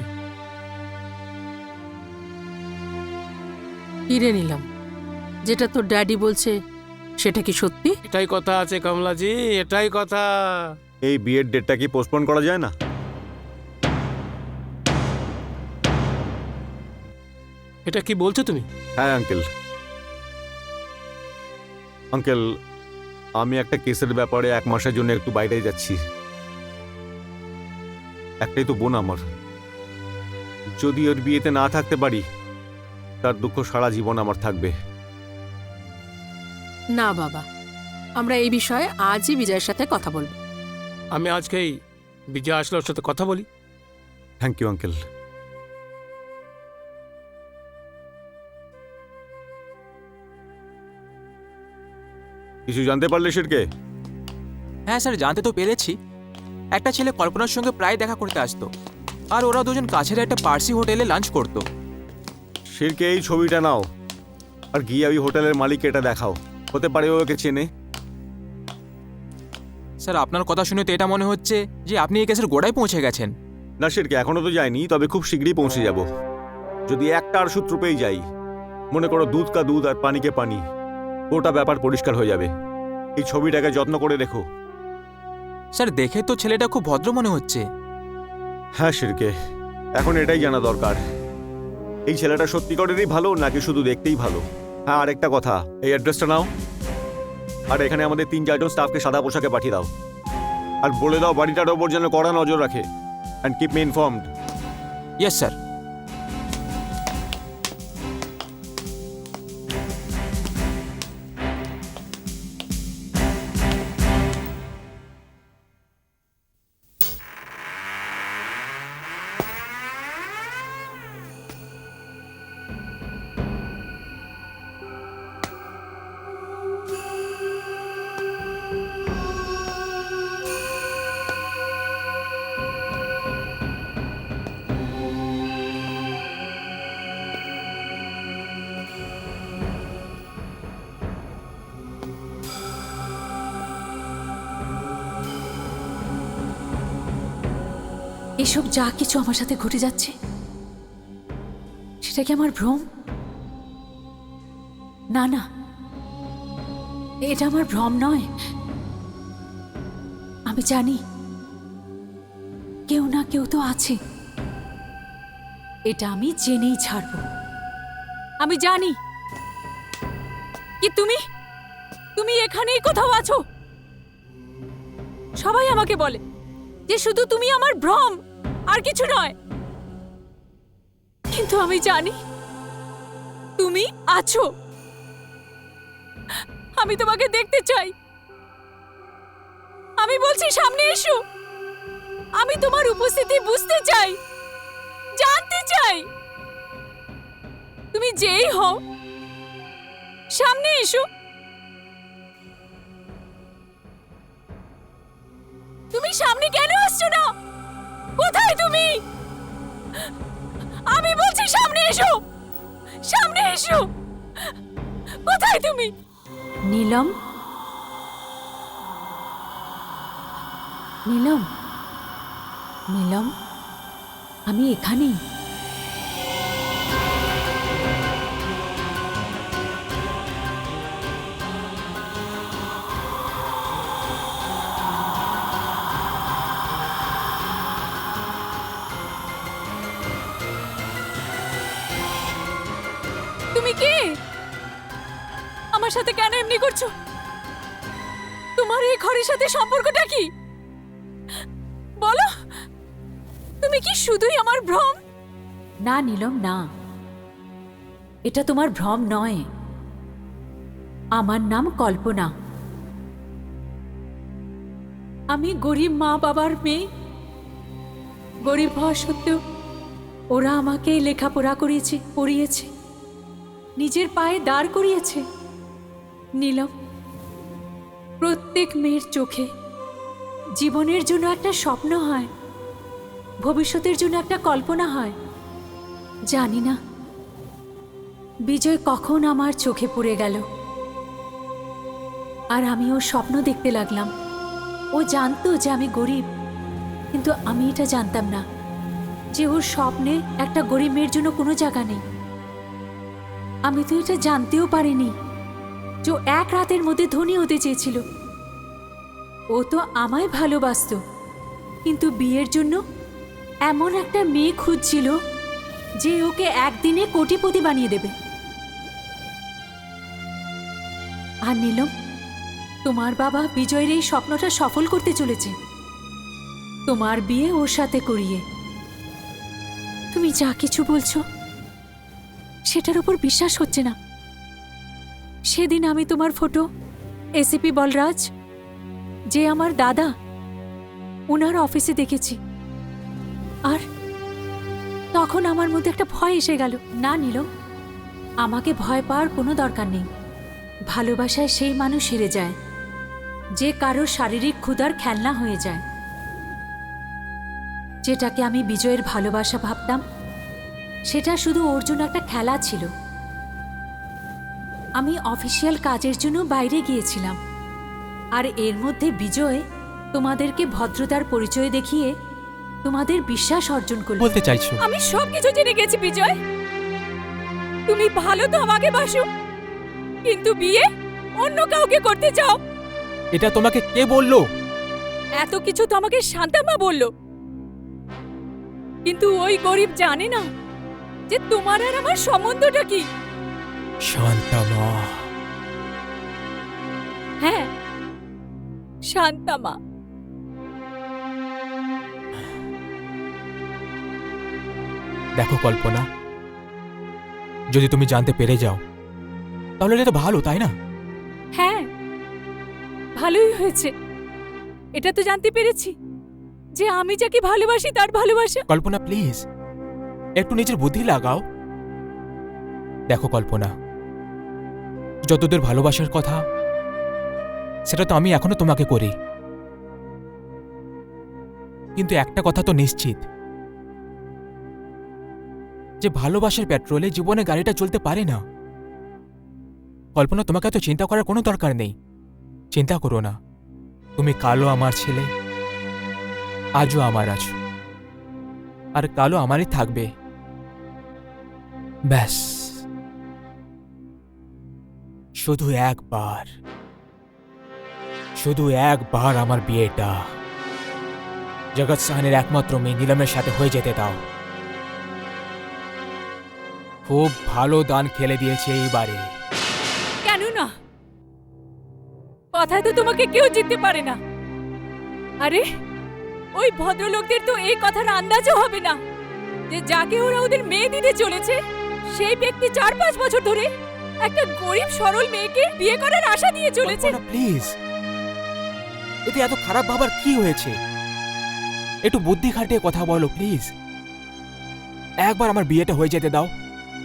C: কিরে নিলাম, যেটা তোর ড্যাডি বলছে সেটা কি সত্যি?
D: এটাই কথা আছে কমলাজি, এটাই কথা।
A: এই বিয়ের ডেটটা কি পোস্টপোন করা যায় না?
D: এটা কি বলছো তুমি?
A: হ্যাঁ আঙ্কেল। আঙ্কেল, আমি একটা কেসের ব্যাপারে 1 মাসের জন্য একটু বাইরে যাচ্ছি। একটাই তো বোন আমার, যদি ওর বিয়েতে না থাকতে পারি তার দুঃখ সারা জীবন আমার থাকবে।
C: না বাবা, আমরা এই বিষয়ে আজই বিজয়ের সাথে কথা বলবো।
D: আমি আজকেই বিজয় আসলে ওর সাথে কথা বলি।
A: Thank you uncle. কিছু জানতে পারলে শিরকে?
F: হ্যাঁ স্যার, জানতে তো পেরেছি। একটা ছেলে কল্পনার সঙ্গে প্রায় দেখা করতে আসতো, আর ওরা দুজন কাছের একটা পার্সি হোটেলে লাঞ্চ করতো।
A: শিরকে, এই ছবিটা নাও আর গিয়ে ওই হোটেলের মালিককে এটা দেখাও, হতে পারে ও ওকে চেনে।
F: স্যার, আপনার কথা শুনে তো এটা মনে হচ্ছে যে আপনি এই কেসের গোড়ায় পৌঁছে গেছেন।
A: না শিরকে, এখনো তো যায়নি, তবে খুব শীঘ্রই পৌঁছে যাব। যদি একটা আর সূত্র পেয়ে যাই, মনে করো দুধ কা দুধ আর পানি কে পানি, গোটা ব্যাপার পরিষ্কার হয়ে যাবে। এই ছবিটাকে যত্ন করে রেখো,
F: স্যার দেখে তো ছেলেটা খুব ভদ্র মনে হচ্ছে।
A: হ্যাঁ শিরকে, এখন এটাই জানা দরকার, এই ছেলেটা সত্যিকারেরই ভালো নাকি শুধু দেখতেই ভালো। হ্যাঁ, আরেকটা কথা, এই অ্যাড্রেসটা নাও, আর এখানে আমাদের 3-4 স্টাফকে সাদা পোশাকে পাঠিয়ে দাও, আর বলে দাও বাড়িটার ওপর যেন কড়া নজর রাখে, and keep me informed.
F: Yes sir.
E: এসব যা কিছু আমার সাথে ঘটে যাচ্ছে সেটা কি আমার ভ্রম? না না, এটা আমার ভ্রম নয়। আমি জানি কেউ না কেউ তো আছে, এটা আমি জেনেই ছাড়ব। আমি জানি কি তুমি এখানেই কোথাও আছো। সবাই আমাকে বলে যে শুধু তুমি আমার ভ্রম, আর কিছু নয়, কিন্তু আমি জানি তুমি আছো। আমি তোমাকে দেখতে চাই। আমি বলছি সামনে এসো। আমি তোমার উপস্থিতি বুঝতে চাই, জানতে চাই। তুমি যেই হও, সামনে এসো। তুমি সামনে কেন আসছো না? কোথায় তুমি? আমি বলছি সামনে এসো, সামনে এসো। কোথায় তুমি? নীলম, নীলম, নীলম, আমি এখানেই। তুমি কে? আমার সাথে কেন এমনি করছো? তোমার এই ঘরের সাথে সম্পর্কটা কি? বলো, তুমি কি শুধুই আমার ভ্রম? না নীলম, না, এটা তোমার ভ্রম নয়। আমার নাম কল্পনা। আমি গরিব মা বাবার মেয়ে। গরিব হওয়া সত্ত্বেও ওরা আমাকে লেখাপড়া পড়িয়েছে, নিজের পায়ে দাঁড় করিয়েছে। নীলম, প্রত্যেক মেয়ের চোখে জীবনের জন্য একটা স্বপ্ন হয়, ভবিষ্যতের জন্য একটা কল্পনা হয়। জানি না বিজয় কখন আমার চোখে পড়ে গেল, আর আমি ওর স্বপ্ন দেখতে লাগলাম। ও জানতো যে আমি গরিব, কিন্তু আমি এটা জানতাম না যে ওর স্বপ্নে একটা গরিব মেয়ের জন্য কোনো জায়গা নেই। আমি তো এটা জানতেও পারিনি যে এক রাতের মধ্যে ধনী হতে চেয়েছিল। ও তো আমায় ভালোবাসতো, কিন্তু বিয়ের জন্য এমন একটা মেয়ে খুঁজছিল যে ওকে একদিনে কোটিপতি বানিয়ে দেবে। আর নীলম, তোমার বাবা বিজয়ের এই স্বপ্নটা সফল করতে চলেছে, তোমার বিয়ে ওর সাথে করিয়ে। তুমি যা কিছু বলছো সেটার উপর বিশ্বাস হচ্ছে না। সেদিন আমি তোমার ফটো এসিপি বলরাজ, যে আমার দাদা, ওনার অফিসে দেখেছি, আর তখন আমার মধ্যে একটা ভয় এসে গেল। না নীলম, আমাকে ভয় পাওয়ার কোনো দরকার নেই। ভালোবাসায় সেই মানুষ হেরে যায় যে কারোর শারীরিক ক্ষুধার খেলনা হয়ে যায়। যেটাকে আমি বিজয়ের ভালোবাসা ভাবতাম, সেটা শুধু ওর জন্য একটা খেলা ছিল। আমি অফিসিয়াল কাজের জন্য বাইরে গিয়েছিলাম, আর এর মধ্যে বিজয় তোমাদেরকে ভদ্রতার পরিচয় দেখিয়ে তোমাদের বিশ্বাস অর্জন করল।
B: বলতে চাইছো?
E: আমি সব কিছু জেনে গেছি বিজয়। তুমি ভালো তো আমাকে বাসো, কিন্তু বিয়ে অন্য কাউকে করতে চাও।
B: এটা তোমাকে কে বললো?
E: এত কিছু তো আমাকে শান্তামা বলল, কিন্তু ওই গরিব জানে না যে তোমার আর আমার সম্বন্ধটা কি।
B: শান্তামা,
E: হ্যাঁ, শান্তামা।
B: দেখো কল্পনা, যদি তুমি জানতে পেরে যাও তাহলে এটা তো ভালো, তাই না?
E: হ্যাঁ, ভালোই হয়েছে। এটা তো জানতে পেরেছি যে আমি যাকে ভালোবাসি তার ভালোবাসা।
B: কল্পনা প্লিজ একটু নিজের বুদ্ধি লাগাও। দেখো কল্পনা, যতদূর ভালোবাসার কথা সেটা তো আমি এখনো তোমাকে করি, কিন্তু একটা কথা তো নিশ্চিত যে ভালোবাসার পেট্রোলে জীবনে গাড়িটা চলতে পারে না। কল্পনা, তোমাকে এত চিন্তা করার কোনো দরকার নেই। চিন্তা করো না, তুমি কালও আমার ছেলে, আজও আমার আছো, আর কালও আমারই থাকবে। ব্যাস, শুধু একবার আমার বিয়েটা জগৎ সাহানের একমাত্র মেয়ে নীলমের সাথে হয়ে যেতে দাও। খুব ভালো দান খেলে দিয়েছে এইবারে।
E: কেন না? কথায় তো তোমাকে কেউ জিততে পারে না। আরে ওই ভদ্রলোকদের তো এই কথার আন্দাজও হবে না যে যাকে ওরা ওদের মেয়ে দিতে চলেছে সেই ব্যক্তি 4-5 বছর ধরে একটা গরিব সরল মেয়েকে বিয়ে করার আশা দিয়ে চলেছে।
B: প্লিজ, এতে এত খারাপ ভাবার কি হয়েছে? একটু বুদ্ধি খাটিয়ে কথা বলো প্লিজ। একবার আমার বিয়েটা হয়ে যেতে দাও,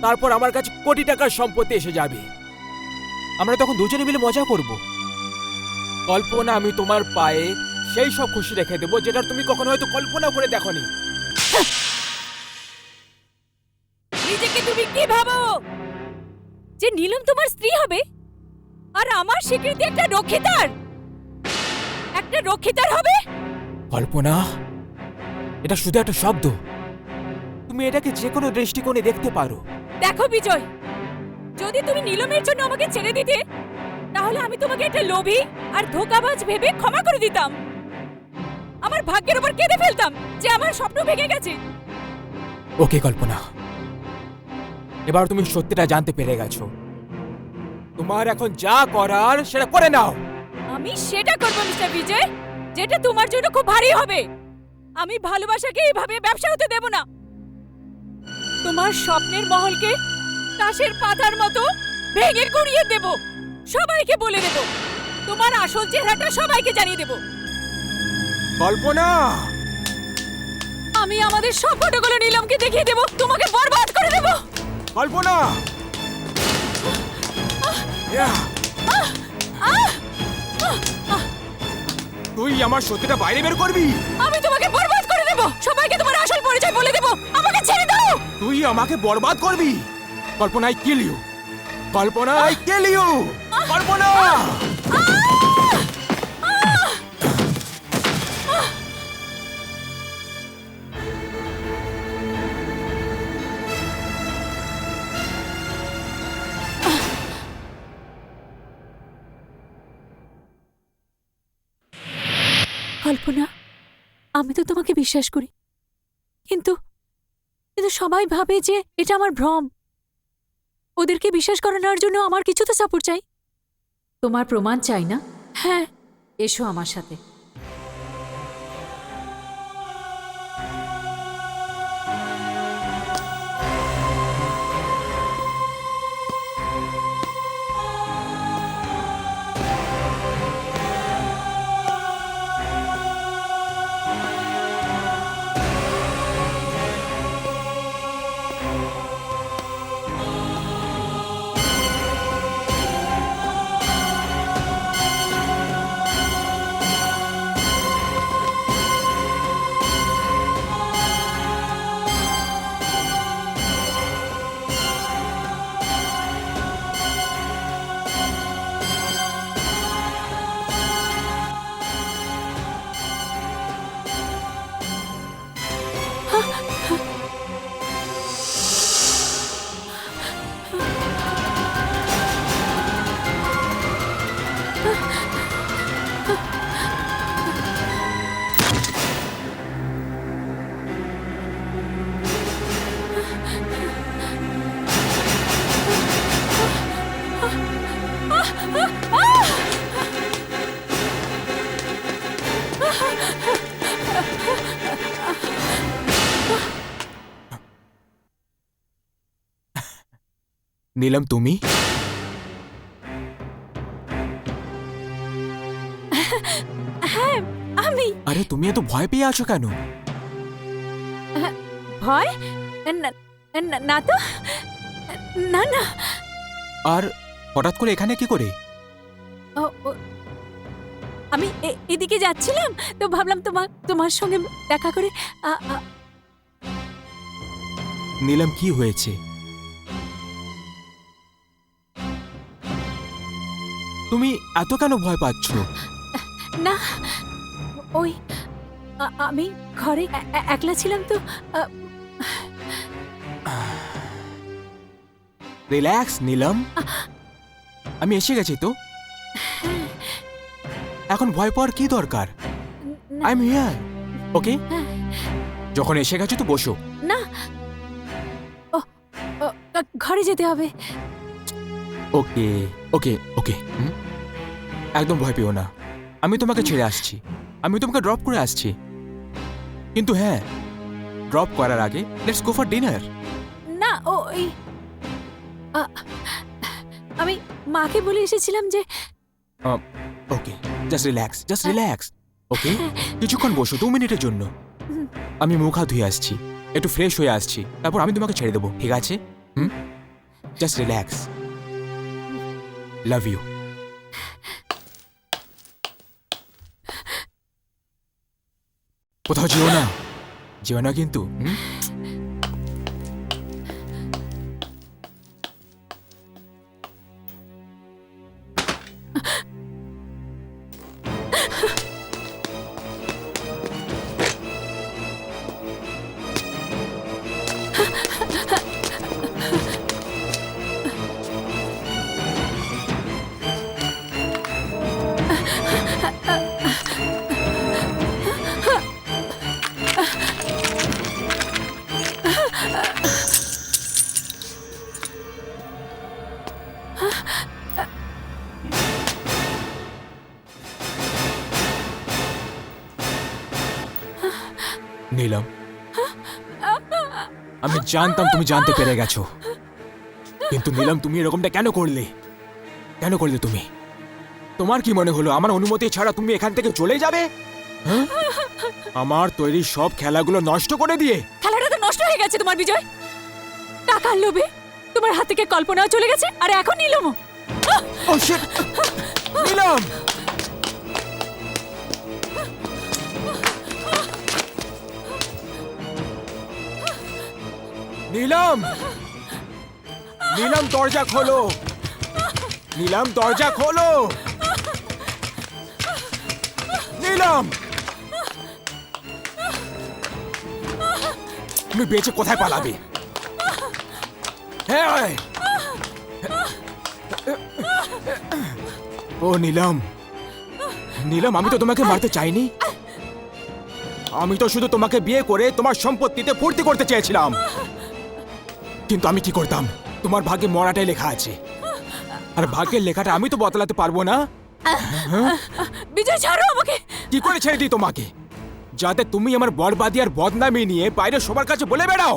B: তারপর আমার কাছে কোটি টাকার সম্পত্তি এসে যাবে। আমরা তখন দুজনে মিলে মজা করব। কল্পনা, আমি তোমার পায়ে সেই সব খুশি রেখে দেবো যেটা তুমি কখনো হয়তো কল্পনা করে দেখোনি।
E: নিজেকে তুমি কি ভাবো যে নীলম তোমার স্ত্রী হবে আর আমার স্বীকৃতি একটা রক্ষিতার হবে?
B: কল্পনা, এটা শুধু একটা শব্দ। তুমি এটাকে যে কোনো দৃষ্টিকোণে দেখতে পারো।
E: দেখো বিজয়, যদি তুমি নীলমের জন্য আমাকে ছেড়ে দিতে তাহলে আমি তোমাকে একটা লোভী আর ধোঁকাবাজ ভেবে ক্ষমা করে দিতাম। আমার ভাগ্যের উপর কেঁদে ফেলতাম যে আমার স্বপ্ন ভেঙে গেছে।
B: ওকে কল্পনা, এবার তুমি সত্যিটা জানতে পেরে গেছো। তোমার এখন যা করার সেটা করে নাও।
E: আমি সেটা করব মিস্টার বিজয়, যেটা তোমার জন্য খুব ভারী হবে। আমি ভালোবাসাকে এইভাবে ব্যবসা হতে দেব না। তোমার স্বপ্নের মহলকে তাসের পাতার মতো ভেঙে গুড়িয়ে দেব। সবাইকে বলে দেব, তোমার আসল চেহারাটা সবাইকে জানিয়ে দেব।
B: কল্পনা,
E: আমি আমাদের সব ফটোগুলো নীলমকে দেখিয়ে দেব, তোমাকে বরবাদ করে দেব।
B: কল্পনা, তুই আমার সত্যিটা বাইরে বের করবি?
E: আমি তোমাকে বরবাদ করে দেব, সবাইকে তোমার আসল পরিচয় বলে দেব। আমাকে ছেড়ে দাও।
B: তুই আমাকে বরবাদ করবি? Kalpana, I kill you. Kalpana, I kill you. Kalpana,
E: Kalpana, আমি তো তোমাকে বিশ্বাস করি, কিন্তু সবাই ভাবে যে এটা আমার ভ্রম। ওদেরকে বিশ্বাস করানোর জন্য আমার কিছু তো সাপোর্ট চাই।
C: তোমার প্রমাণ চাই না?
E: হ্যাঁ,
C: এসো আমার সাথে।
F: নীলম তুমি?
E: হ্যাঁ আমি।
F: আরে তুমি এত ভয় পেয়ে আছো কেন?
E: ভয়? না তো, না না।
F: আর হঠাৎ করে এখানে কি করে?
E: আমি এদিকে যাচ্ছিলাম তো ভাবলাম তোমার সঙ্গে দেখা করে।
F: নীলম কি হয়েছে? তুমি এত কেন ভয় পাচ্ছ?
E: না ওই আমি ঘরে একলা ছিলাম তো।
F: রিল্যাক্স নীলম, আমি এসে গেছি তো। এখন ভয় পাওয়ার কি দরকার? আই এম হিয়ার, ওকে? যখন এসে গেছো তো বসো।
E: না ঘরে যেতে হবে।
F: ওকে ওকে ওকে, একদম ভয় পেও না, আমি তোমাকে ছেড়ে আসছি, আমি তোমাকে ড্রপ করে আসছি। কিন্তু হ্যাঁ, ড্রপ করার আগে লেটস গো ফর ডিনার।
E: না ওই আমি মাকে বলে এসেছিলাম যে।
F: ওকে, জাস্ট রিল্যাক্স, ওকে? কিছুক্ষণ বসো, 2 মিনিটের জন্য। আমি মুখ হাত ধুয়ে আসছি, একটু ফ্রেশ হয়ে আসছি, তারপর আমি তোমাকে ছেড়ে দেবো, ঠিক আছে? Just relax. Love you. কোথাও যেও না কিন্তু। নীলম, আমি জানতাম তুমি জানতে পেরে গেছো, কিন্তু নীলম তুমি এরকমটা কেন করলে? তুমি? তোমার কি মনে হলো আমার অনুমতি ছাড়া তুমি এখান থেকে চলে যাবে? আমার তৈরি সব খেলাগুলো নষ্ট করে দিয়ে।
E: খেলাটা তো নষ্ট হয়ে গেছে তোমার বিজয়। টাকার লোভে তোমার হাত থেকে কল্পনাও চলে গেছে, আর এখন নীলমও।
F: Oh shit! নীলম! নীলম! নীলম, দরজা খোলো! নীলম, দরজা খোলো! নীলম! তুমি বেঁচে কোথায় পালাবে? হ্যাঁ! ও নীলম, আমি তো তোমাকে মারতে চাইনি। আমি তো শুধু তোমাকে বিয়ে করে তোমার সম্পত্তিতে ফুর্তি করতে চেয়েছিলাম। কিন্তু আমি কি করতাম? তোমার ভাগ্যে মরাটাই লেখা আছে, আর ভাগ্যের লেখাটা আমি তো বদলাতে পারবো না।
E: বিজয় ছাড়ো আমাকে।
F: কি করে ছেড়ে দিই তোমাকে, যাতে তুমি আমার বরবাদি আর বদনামি নিয়ে বাইরে সবার কাছে বলে বেড়াও?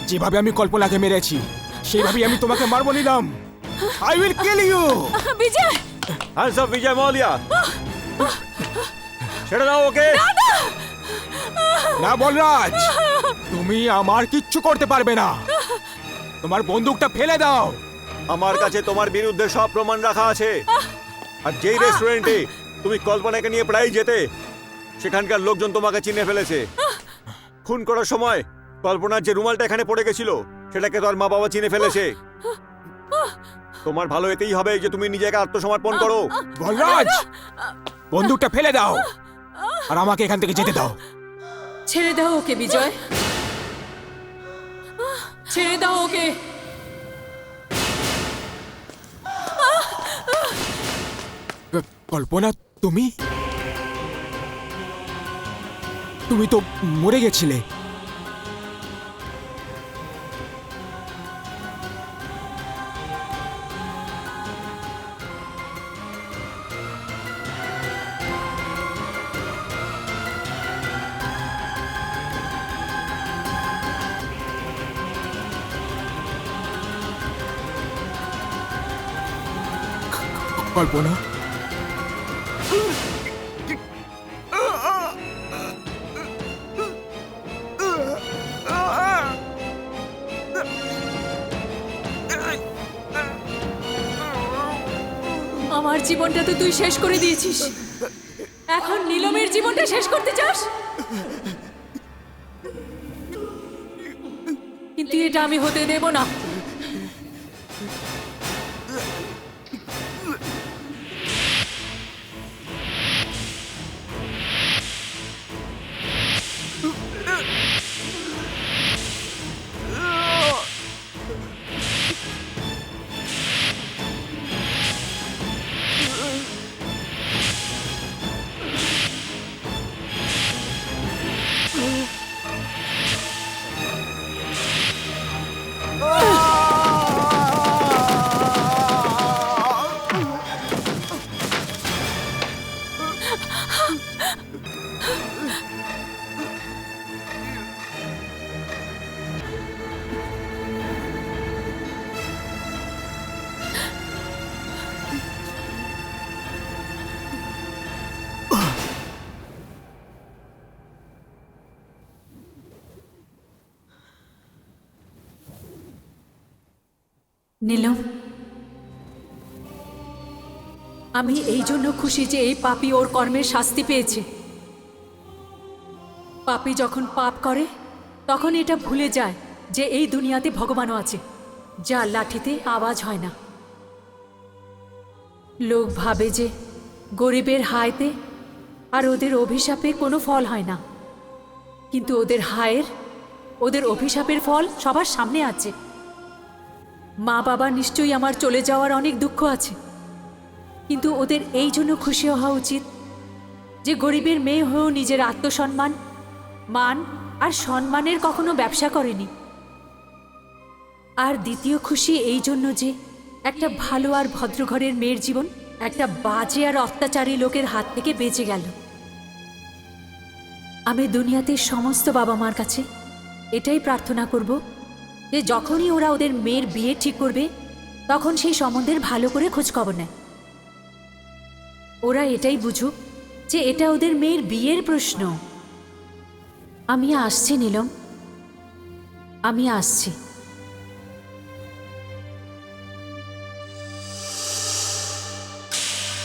F: যেভাবে আমি কল্পনাকে মেরেছি সেইভাবেই আমি তোমাকে মারবো Neelam. I will kill you!
E: Vijay!
A: Hands up Vijay Mallya! ছেড়ে দাও ওকে!
F: না বলরাজ, তুমি আমার কিচ্ছু করতে পারবে না। তোমার বন্দুকটা ফেলে দাও।
A: আমার কাছে তোমার বিরুদ্ধে সব প্রমাণ রাখা আছে। আর যেই রেস্টুরেন্টে তুমি কল্পনাকে নিয়ে প্রায় যেতে, সেখানকার লোকজন তোমাকে চিনে ফেলেছে। খুন করার সময় কল্পনার যে রুমালটা এখানে পড়ে গেছিল, সেটাকে তোর মা বাবা চিনে ফেলেছে। তোমার ভালো এতেই হবে যে তুমি নিজেকে আত্মসমর্পণ করো।
F: বলরাজ, বন্দুকটা ফেলে দাও আর আমাকে এখান থেকে যেতে দাও।
C: ছেড়ে দাও ওকে বিজয়, ছেড়ে দাও ওকে।
F: কল্পনা, তুমি তো মরে গেছিলে।
B: কল্পনা,
C: আমার জীবনটা তো তুই শেষ করে দিয়েছিস, এখন নীলমের জীবনটা শেষ করতে চাস? কিন্তু এটা আমি হতে দেব না। নীলম, আমি এই জন্য খুশি যে এই পাপী ওর কর্মের শাস্তি পেয়েছে। পাপী যখন পাপ করে তখন এটা ভুলে যায় যে এই দুনিয়াতে ভগবানও আছে, যার লাঠিতে আওয়াজ হয় না। লোক ভাবে যে গরিবের হায়তে আর ওদের অভিশাপে কোনো ফল হয় না, কিন্তু ওদের হায়ের, ওদের অভিশাপের ফল সবার সামনে আছে। মা বাবা নিশ্চয়ই আমার চলে যাওয়ার অনেক দুঃখ আছে, কিন্তু ওদের এই জন্য খুশি হওয়া উচিত যে গরিবের মেয়ে হয়েও নিজের আত্মসম্মান, মান আর সম্মানের কখনো ব্যবসা করেনি। আর দ্বিতীয় খুশি এই জন্য যে একটা ভালো আর ভদ্র ঘরের মেয়ের জীবন একটা বাজে আর অত্যাচারী লোকের হাত থেকে বেঁচে গেল। আমি দুনিয়াতে সমস্ত বাবা মার কাছে এটাই প্রার্থনা করব যে যখনই ওরা ওদের মেয়ের বিয়ে ঠিক করবে তখন সেই সম্বন্ধের ভালো করে খোঁজ খবর নেয়। ওরা এটাই বুঝুক যে এটা ওদের মেয়ের বিয়ের প্রশ্ন। আমি আসছি নীলম, আমি আসছি।